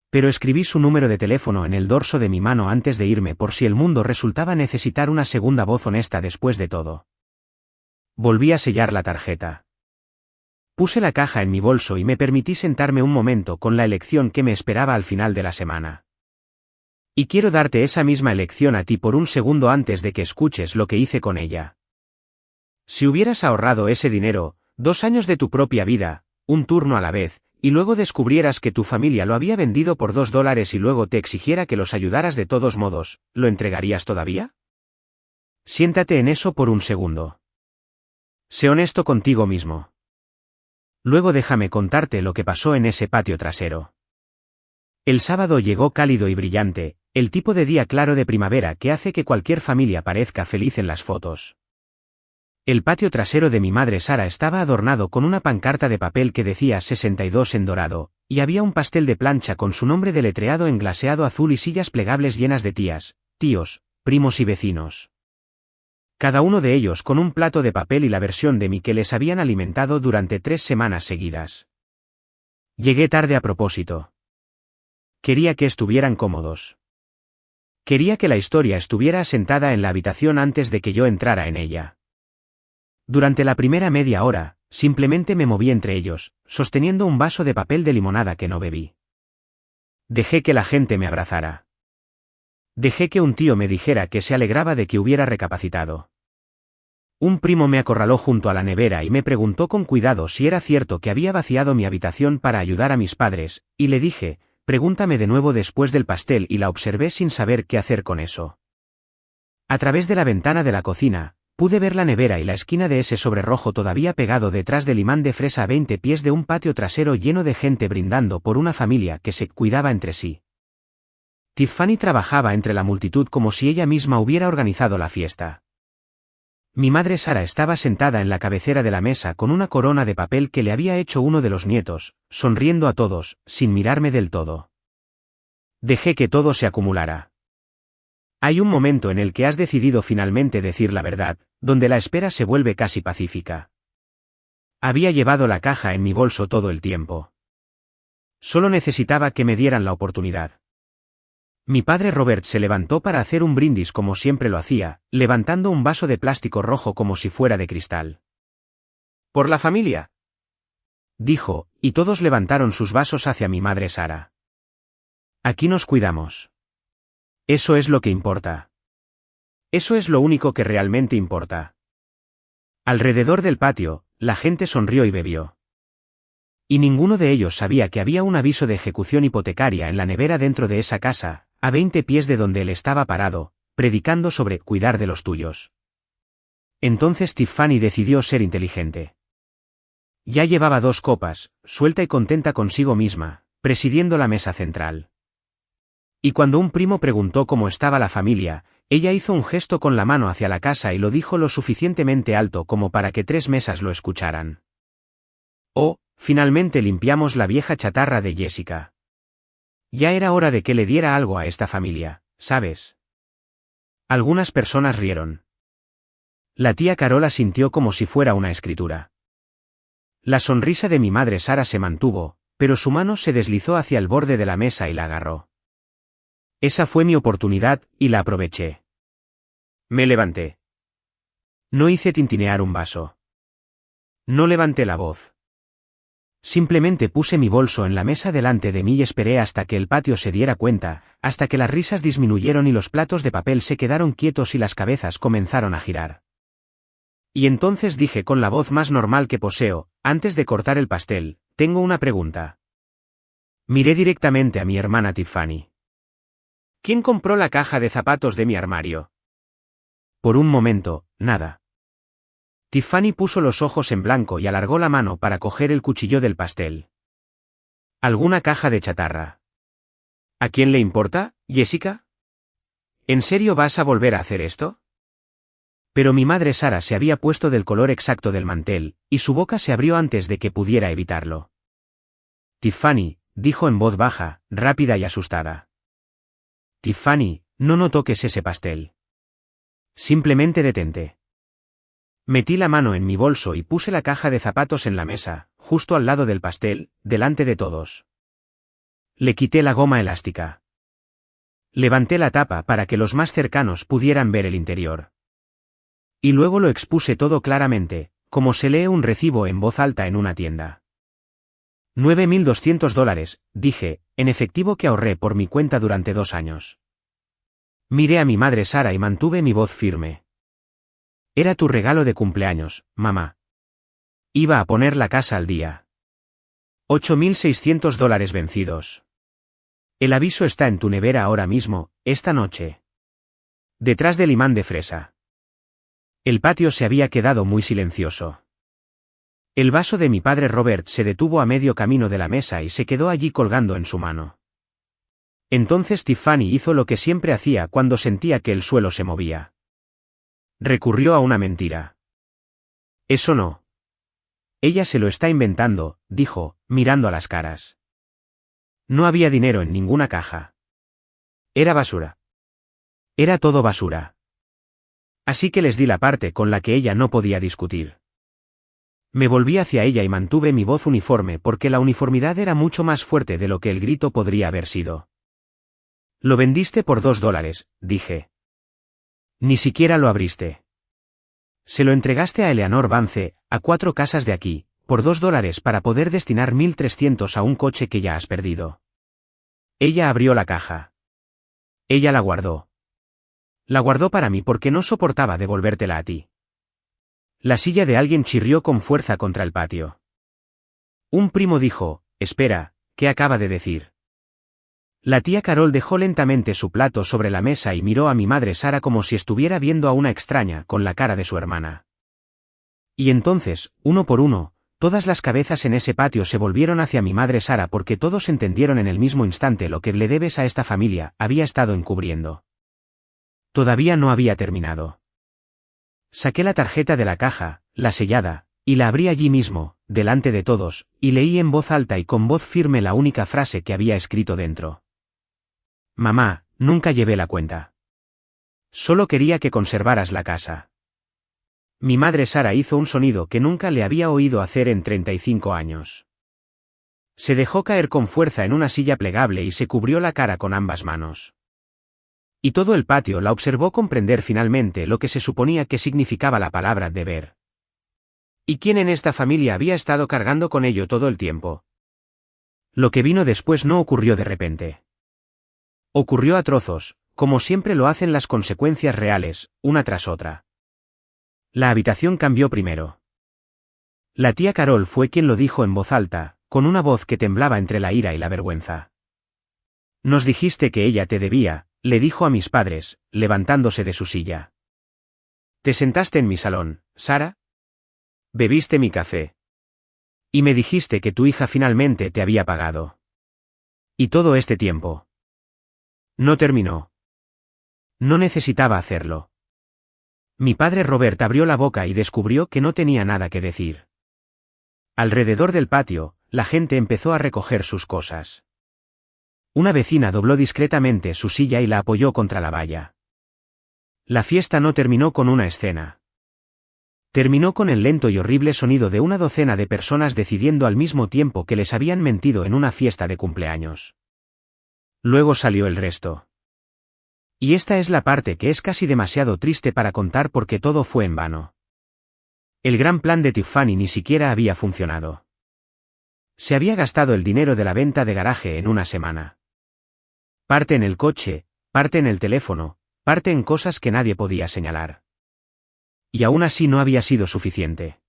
Pero escribí su número de teléfono en el dorso de mi mano antes de irme por si el mundo resultaba necesitar una segunda voz honesta después de todo. Volví a sellar la tarjeta. Puse la caja en mi bolso y me permití sentarme un momento con la elección que me esperaba al final de la semana. Y quiero darte esa misma elección a ti por un segundo antes de que escuches lo que hice con ella. Si hubieras ahorrado ese dinero, 2 años de tu propia vida, un turno a la vez, y luego descubrieras que tu familia lo había vendido por $2 y luego te exigiera que los ayudaras de todos modos, ¿lo entregarías todavía? Siéntate en eso por un segundo. Sé honesto contigo mismo. Luego déjame contarte lo que pasó en ese patio trasero. El sábado llegó cálido y brillante, el tipo de día claro de primavera que hace que cualquier familia parezca feliz en las fotos. El patio trasero de mi madre Sara estaba adornado con una pancarta de papel que decía 62 en dorado, y había un pastel de plancha con su nombre deletreado en glaseado azul y sillas plegables llenas de tías, tíos, primos y vecinos. Cada uno de ellos con un plato de papel y la versión de mí que les habían alimentado durante 3 semanas seguidas. Llegué tarde a propósito. Quería que estuvieran cómodos. Quería que la historia estuviera asentada en la habitación antes de que yo entrara en ella. Durante la primera media hora, simplemente me moví entre ellos, sosteniendo un vaso de papel de limonada que no bebí. Dejé que la gente me abrazara. Dejé que un tío me dijera que se alegraba de que hubiera recapacitado. Un primo me acorraló junto a la nevera y me preguntó con cuidado si era cierto que había vaciado mi habitación para ayudar a mis padres, y le dije, pregúntame de nuevo después del pastel, y la observé sin saber qué hacer con eso. A través de la ventana de la cocina, pude ver la nevera y la esquina de ese sobre rojo todavía pegado detrás del imán de fresa a 20 pies de un patio trasero lleno de gente brindando por una familia que se cuidaba entre sí. Tiffany trabajaba entre la multitud como si ella misma hubiera organizado la fiesta. Mi madre Sara estaba sentada en la cabecera de la mesa con una corona de papel que le había hecho uno de los nietos, sonriendo a todos, sin mirarme del todo. Dejé que todo se acumulara. Hay un momento en el que has decidido finalmente decir la verdad, donde la espera se vuelve casi pacífica. Había llevado la caja en mi bolso todo el tiempo. Solo necesitaba que me dieran la oportunidad. Mi padre Robert se levantó para hacer un brindis como siempre lo hacía, levantando un vaso de plástico rojo como si fuera de cristal. «¡Por la familia!», dijo, y todos levantaron sus vasos hacia mi madre Sara. «Aquí nos cuidamos. Eso es lo que importa. Eso es lo único que realmente importa». Alrededor del patio, la gente sonrió y bebió. Y ninguno de ellos sabía que había un aviso de ejecución hipotecaria en la nevera dentro de esa casa, a 20 pies de donde él estaba parado, predicando sobre cuidar de los tuyos. Entonces Tiffany decidió ser inteligente. Ya llevaba 2 copas, suelta y contenta consigo misma, presidiendo la mesa central. Y cuando un primo preguntó cómo estaba la familia, ella hizo un gesto con la mano hacia la casa y lo dijo lo suficientemente alto como para que 3 mesas lo escucharan. Oh, finalmente limpiamos la vieja chatarra de Jessica. Ya era hora de que le diera algo a esta familia, ¿sabes? Algunas personas rieron. La tía Carola sintió como si fuera una escritura. La sonrisa de mi madre Sara se mantuvo, pero su mano se deslizó hacia el borde de la mesa y la agarró. Esa fue mi oportunidad, y la aproveché. Me levanté. No hice tintinear un vaso. No levanté la voz. Simplemente puse mi bolso en la mesa delante de mí y esperé hasta que el patio se diera cuenta, hasta que las risas disminuyeron y los platos de papel se quedaron quietos y las cabezas comenzaron a girar. Y entonces dije con la voz más normal que poseo, antes de cortar el pastel, tengo una pregunta. Miré directamente a mi hermana Tiffany. ¿Quién compró la caja de zapatos de mi armario? Por un momento, nada. Tiffany puso los ojos en blanco y alargó la mano para coger el cuchillo del pastel. ¿Alguna caja de chatarra? ¿A quién le importa, Jessica? ¿En serio vas a volver a hacer esto? Pero mi madre Sara se había puesto del color exacto del mantel, y su boca se abrió antes de que pudiera evitarlo. Tiffany, dijo en voz baja, rápida y asustada. Tiffany, no toques ese pastel. Simplemente detente. Metí la mano en mi bolso y puse la caja de zapatos en la mesa, justo al lado del pastel, delante de todos. Le quité la goma elástica. Levanté la tapa para que los más cercanos pudieran ver el interior. Y luego lo expuse todo claramente, como se lee un recibo en voz alta en una tienda. $9.200, dije, en efectivo que ahorré por mi cuenta durante 2 años. Miré a mi madre Sara y mantuve mi voz firme. Era tu regalo de cumpleaños, mamá. Iba a poner la casa al día. $8.600 vencidos. El aviso está en tu nevera ahora mismo, esta noche. Detrás del imán de fresa. El patio se había quedado muy silencioso. El vaso de mi padre Robert se detuvo a medio camino de la mesa y se quedó allí colgando en su mano. Entonces Tiffany hizo lo que siempre hacía cuando sentía que el suelo se movía. Recurrió a una mentira. Eso no. Ella se lo está inventando, dijo, mirando a las caras. No había dinero en ninguna caja. Era basura. Era todo basura. Así que les di la parte con la que ella no podía discutir. Me volví hacia ella y mantuve mi voz uniforme porque la uniformidad era mucho más fuerte de lo que el grito podría haber sido. Lo vendiste por $2, dije. Ni siquiera lo abriste. Se lo entregaste a Eleanor Vance, a 4 casas de aquí, por $2 para poder destinar 1.300 a un coche que ya has perdido. Ella abrió la caja. Ella la guardó. La guardó para mí porque no soportaba devolvértela a ti. La silla de alguien chirrió con fuerza contra el patio. Un primo dijo, espera, ¿qué acaba de decir? La tía Carol dejó lentamente su plato sobre la mesa y miró a mi madre Sara como si estuviera viendo a una extraña con la cara de su hermana. Y entonces, uno por uno, todas las cabezas en ese patio se volvieron hacia mi madre Sara porque todos entendieron en el mismo instante lo que le debes a esta familia había estado encubriendo. Todavía no había terminado. Saqué la tarjeta de la caja, la sellada, y la abrí allí mismo, delante de todos, y leí en voz alta y con voz firme la única frase que había escrito dentro. Mamá, nunca llevé la cuenta. Solo quería que conservaras la casa. Mi madre Sara hizo un sonido que nunca le había oído hacer en 35 años. Se dejó caer con fuerza en una silla plegable y se cubrió la cara con ambas manos. Y todo el patio la observó comprender finalmente lo que se suponía que significaba la palabra deber. ¿Y quién en esta familia había estado cargando con ello todo el tiempo? Lo que vino después no ocurrió de repente. Ocurrió a trozos, como siempre lo hacen las consecuencias reales, una tras otra. La habitación cambió primero. La tía Carol fue quien lo dijo en voz alta, con una voz que temblaba entre la ira y la vergüenza. Nos dijiste que ella te debía, le dijo a mis padres, levantándose de su silla. Te sentaste en mi salón, Sara. Bebiste mi café. Y me dijiste que tu hija finalmente te había pagado. Y todo este tiempo. No terminó. No necesitaba hacerlo. Mi padre Robert abrió la boca y descubrió que no tenía nada que decir. Alrededor del patio, la gente empezó a recoger sus cosas. Una vecina dobló discretamente su silla y la apoyó contra la valla. La fiesta no terminó con una escena. Terminó con el lento y horrible sonido de una docena de personas decidiendo al mismo tiempo que les habían mentido en una fiesta de cumpleaños. Luego salió el resto. Y esta es la parte que es casi demasiado triste para contar porque todo fue en vano. El gran plan de Tiffany ni siquiera había funcionado. Se había gastado el dinero de la venta de garaje en una semana. Parte en el coche, parte en el teléfono, parte en cosas que nadie podía señalar. Y aún así no había sido suficiente.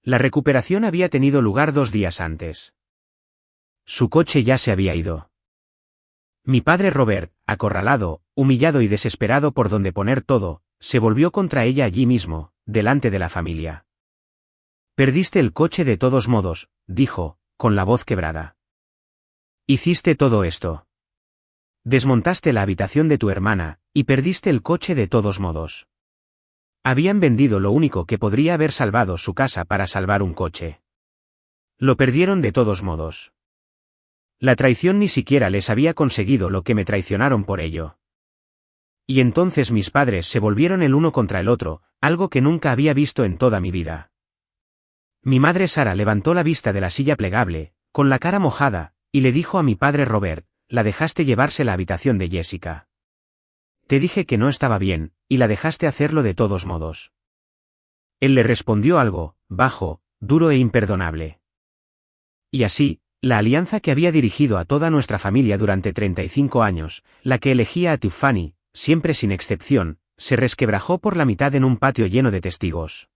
La recuperación había tenido lugar 2 días antes. Su coche ya se había ido. Mi padre Robert, acorralado, humillado y desesperado por dónde poner todo, se volvió contra ella allí mismo, delante de la familia. Perdiste el coche de todos modos, dijo, con la voz quebrada. Hiciste todo esto. Desmontaste la habitación de tu hermana, y perdiste el coche de todos modos. Habían vendido lo único que podría haber salvado su casa para salvar un coche. Lo perdieron de todos modos. La traición ni siquiera les había conseguido lo que me traicionaron por ello. Y entonces mis padres se volvieron el uno contra el otro, algo que nunca había visto en toda mi vida. Mi madre Sara levantó la vista de la silla plegable, con la cara mojada, y le dijo a mi padre Robert, la dejaste llevarse la habitación de Jessica. Te dije que no estaba bien, y la dejaste hacerlo de todos modos. Él le respondió algo, bajo, duro e imperdonable. Y así, la alianza que había dirigido a toda nuestra familia durante 35 años, la que elegía a Tiffany, siempre sin excepción, se resquebrajó por la mitad en un patio lleno de testigos.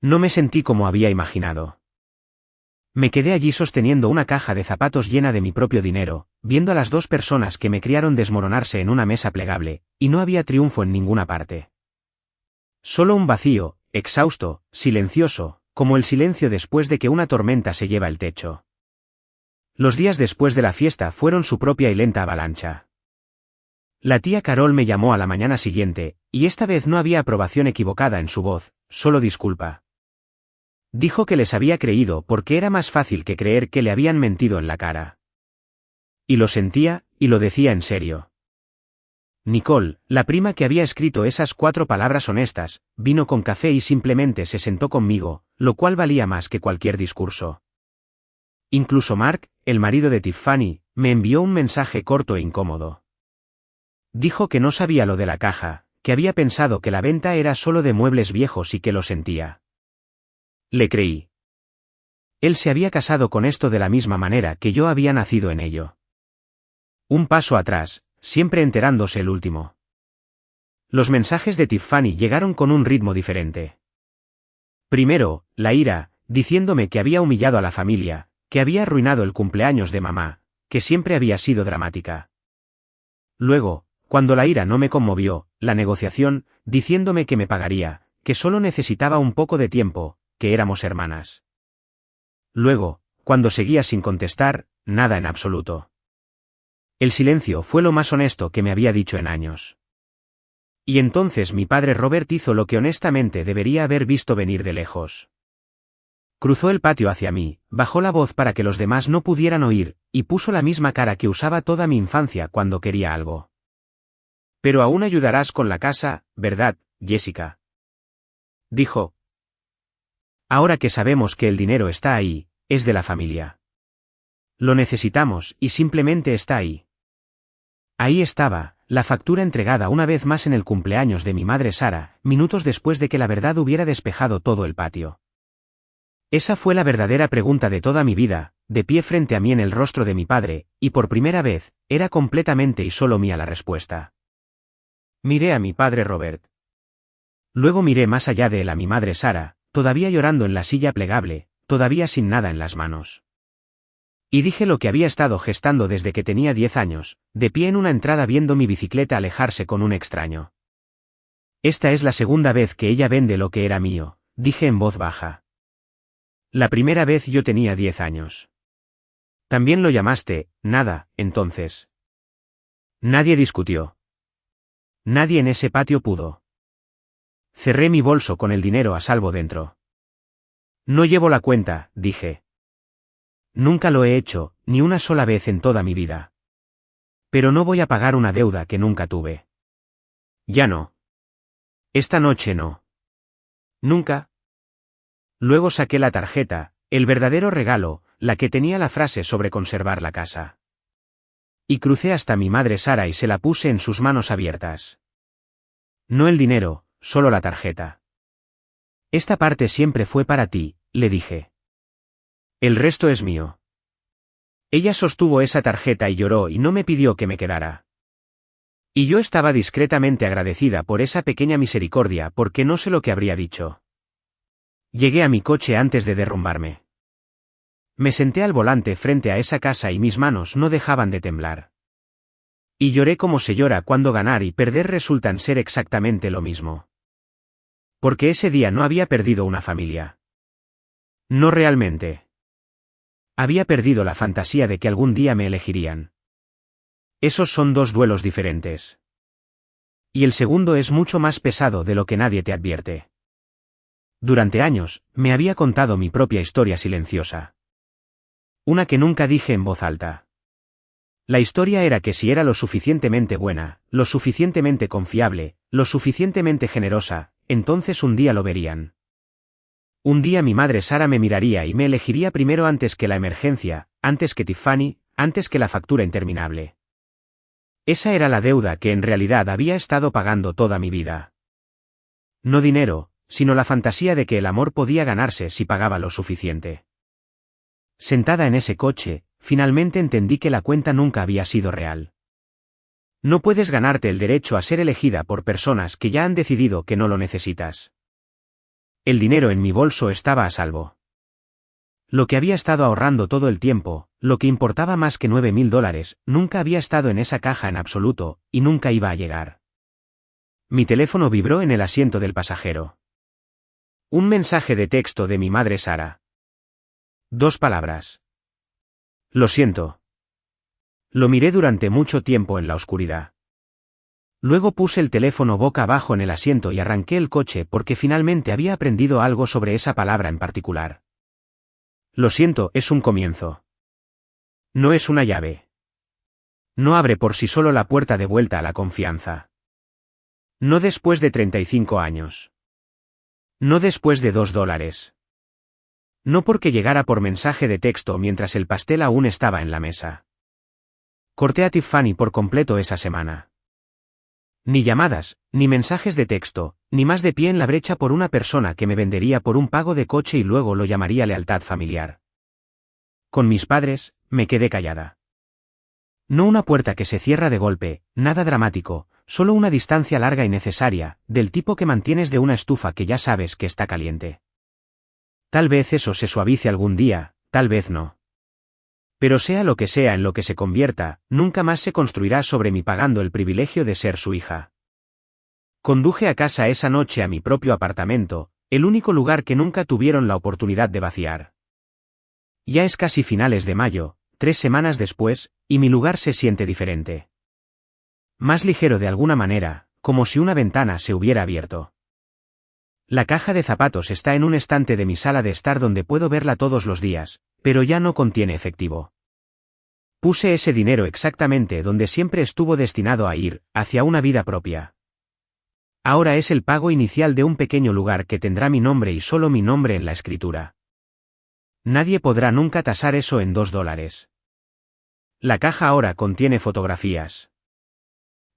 No me sentí como había imaginado. Me quedé allí sosteniendo una caja de zapatos llena de mi propio dinero, viendo a las 2 personas que me criaron desmoronarse en una mesa plegable, y no había triunfo en ninguna parte. Solo un vacío, exhausto, silencioso, como el silencio después de que una tormenta se lleva el techo. Los días después de la fiesta fueron su propia y lenta avalancha. La tía Carol me llamó a la mañana siguiente, y esta vez no había aprobación equivocada en su voz, solo disculpa. Dijo que les había creído porque era más fácil que creer que le habían mentido en la cara. Y lo sentía, y lo decía en serio. Nicole, la prima que había escrito esas 4 palabras honestas, vino con café y simplemente se sentó conmigo, lo cual valía más que cualquier discurso. Incluso Mark, el marido de Tiffany, me envió un mensaje corto e incómodo. Dijo que no sabía lo de la caja, que había pensado que la venta era solo de muebles viejos y que lo sentía. Le creí. Él se había casado con esto de la misma manera que yo había nacido en ello. Un paso atrás, siempre enterándose el último. Los mensajes de Tiffany llegaron con un ritmo diferente. Primero, la ira, diciéndome que había humillado a la familia, que había arruinado el cumpleaños de mamá, que siempre había sido dramática. Luego, cuando la ira no me conmovió, la negociación, diciéndome que me pagaría, que solo necesitaba un poco de tiempo, que éramos hermanas. Luego, cuando seguía sin contestar, nada en absoluto. El silencio fue lo más honesto que me había dicho en años. Y entonces mi padre Robert hizo lo que honestamente debería haber visto venir de lejos. Cruzó el patio hacia mí, bajó la voz para que los demás no pudieran oír, y puso la misma cara que usaba toda mi infancia cuando quería algo. Pero aún ayudarás con la casa, ¿verdad, Jessica? Dijo. Ahora que sabemos que el dinero está ahí, es de la familia. Lo necesitamos y simplemente está ahí. Ahí estaba, la factura entregada una vez más en el cumpleaños de mi madre Sara, minutos después de que la verdad hubiera despejado todo el patio. Esa fue la verdadera pregunta de toda mi vida, de pie frente a mí en el rostro de mi padre, y por primera vez, era completamente y solo mía la respuesta. Miré a mi padre Robert. Luego miré más allá de él a mi madre Sara, todavía llorando en la silla plegable, todavía sin nada en las manos. Y dije lo que había estado gestando desde que tenía 10 años, de pie en una entrada viendo mi bicicleta alejarse con un extraño. Esta es la segunda vez que ella vende lo que era mío, dije en voz baja. La primera vez yo tenía 10 años. También lo llamaste, nada, entonces. Nadie discutió. Nadie en ese patio pudo. Cerré mi bolso con el dinero a salvo dentro. No llevo la cuenta, dije. Nunca lo he hecho, ni una sola vez en toda mi vida. Pero no voy a pagar una deuda que nunca tuve. Ya no. Esta noche no. Nunca. Luego saqué la tarjeta, el verdadero regalo, la que tenía la frase sobre conservar la casa. Y crucé hasta mi madre Sara y se la puse en sus manos abiertas. No el dinero, solo la tarjeta. Esta parte siempre fue para ti, le dije. El resto es mío. Ella sostuvo esa tarjeta y lloró y no me pidió que me quedara. Y yo estaba discretamente agradecida por esa pequeña misericordia porque no sé lo que habría dicho. Llegué a mi coche antes de derrumbarme. Me senté al volante frente a esa casa y mis manos no dejaban de temblar. Y lloré como se llora cuando ganar y perder resultan ser exactamente lo mismo. Porque ese día no había perdido una familia. No realmente. Había perdido la fantasía de que algún día me elegirían. Esos son dos duelos diferentes. Y el segundo es mucho más pesado de lo que nadie te advierte. Durante años, me había contado mi propia historia silenciosa. Una que nunca dije en voz alta. La historia era que si era lo suficientemente buena, lo suficientemente confiable, lo suficientemente generosa, entonces un día lo verían. Un día mi madre Sara me miraría y me elegiría primero antes que la emergencia, antes que Tiffany, antes que la factura interminable. Esa era la deuda que en realidad había estado pagando toda mi vida. No dinero, sino la fantasía de que el amor podía ganarse si pagaba lo suficiente. Sentada en ese coche, finalmente entendí que la cuenta nunca había sido real. No puedes ganarte el derecho a ser elegida por personas que ya han decidido que no lo necesitas. El dinero en mi bolso estaba a salvo. Lo que había estado ahorrando todo el tiempo, lo que importaba más que $9,000, nunca había estado en esa caja en absoluto, y nunca iba a llegar. Mi teléfono vibró en el asiento del pasajero. Un mensaje de texto de mi madre Sara. 2 palabras. Lo siento. Lo miré durante mucho tiempo en la oscuridad. Luego puse el teléfono boca abajo en el asiento y arranqué el coche porque finalmente había aprendido algo sobre esa palabra en particular. Lo siento es un comienzo. No es una llave. No abre por sí solo la puerta de vuelta a la confianza. No después de 35 años. No después de $2. No porque llegara por mensaje de texto mientras el pastel aún estaba en la mesa. Corté a Tiffany por completo esa semana. Ni llamadas, ni mensajes de texto, ni más de pie en la brecha por una persona que me vendería por un pago de coche y luego lo llamaría lealtad familiar. Con mis padres, me quedé callada. No una puerta que se cierra de golpe, nada dramático, solo una distancia larga y necesaria, del tipo que mantienes de una estufa que ya sabes que está caliente. Tal vez eso se suavice algún día, tal vez no. Pero sea lo que sea en lo que se convierta, nunca más se construirá sobre mí pagando el privilegio de ser su hija. Conduje a casa esa noche a mi propio apartamento, el único lugar que nunca tuvieron la oportunidad de vaciar. Ya es casi finales de mayo, 3 semanas después, y mi lugar se siente diferente. Más ligero de alguna manera, como si una ventana se hubiera abierto. La caja de zapatos está en un estante de mi sala de estar donde puedo verla todos los días, pero ya no contiene efectivo. Puse ese dinero exactamente donde siempre estuvo destinado a ir, hacia una vida propia. Ahora es el pago inicial de un pequeño lugar que tendrá mi nombre y solo mi nombre en la escritura. Nadie podrá nunca tasar eso en $2. La caja ahora contiene fotografías.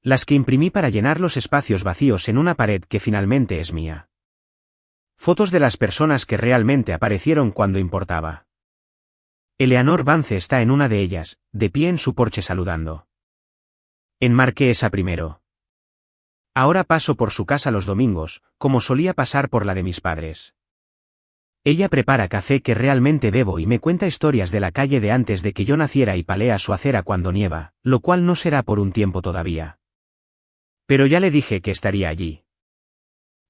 Las que imprimí para llenar los espacios vacíos en una pared que finalmente es mía. Fotos de las personas que realmente aparecieron cuando importaba. Eleanor Vance está en una de ellas, de pie en su porche saludando. Enmarqué esa primero. Ahora paso por su casa los domingos, como solía pasar por la de mis padres. Ella prepara café que realmente bebo y me cuenta historias de la calle de antes de que yo naciera y palea su acera cuando nieva, lo cual no será por un tiempo todavía. Pero ya le dije que estaría allí.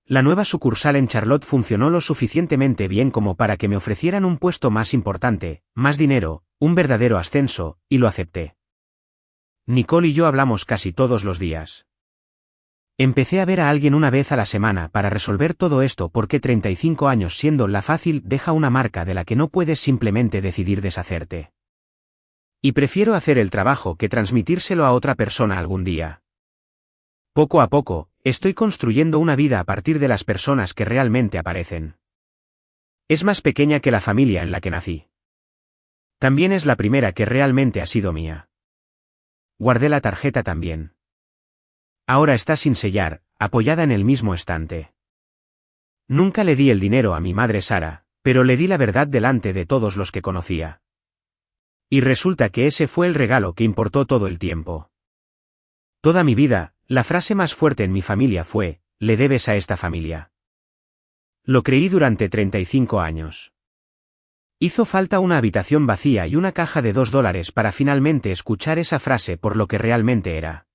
La nueva sucursal en Charlotte funcionó lo suficientemente bien como para que me ofrecieran un puesto más importante, más dinero, un verdadero ascenso, y lo acepté. Nicole y yo hablamos casi todos los días. Empecé a ver a alguien una vez a la semana para resolver todo esto porque 35 años siendo la fácil deja una marca de la que no puedes simplemente decidir deshacerte. Y prefiero hacer el trabajo que transmitírselo a otra persona algún día. Poco a poco, estoy construyendo una vida a partir de las personas que realmente aparecen. Es más pequeña que la familia en la que nací. También es la primera que realmente ha sido mía. Guardé la tarjeta también. Ahora está sin sellar, apoyada en el mismo estante. Nunca le di el dinero a mi madre Sara, pero le di la verdad delante de todos los que conocía. Y resulta que ese fue el regalo que importó todo el tiempo. Toda mi vida, la frase más fuerte en mi familia fue, le debes a esta familia. Lo creí durante 35 años. Hizo falta una habitación vacía y una caja de $2 para finalmente escuchar esa frase por lo que realmente era.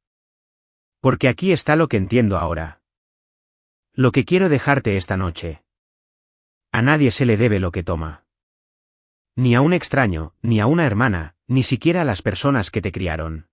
Porque aquí está lo que entiendo ahora. Lo que quiero dejarte esta noche. A nadie se le debe lo que toma. Ni a un extraño, ni a una hermana, ni siquiera a las personas que te criaron.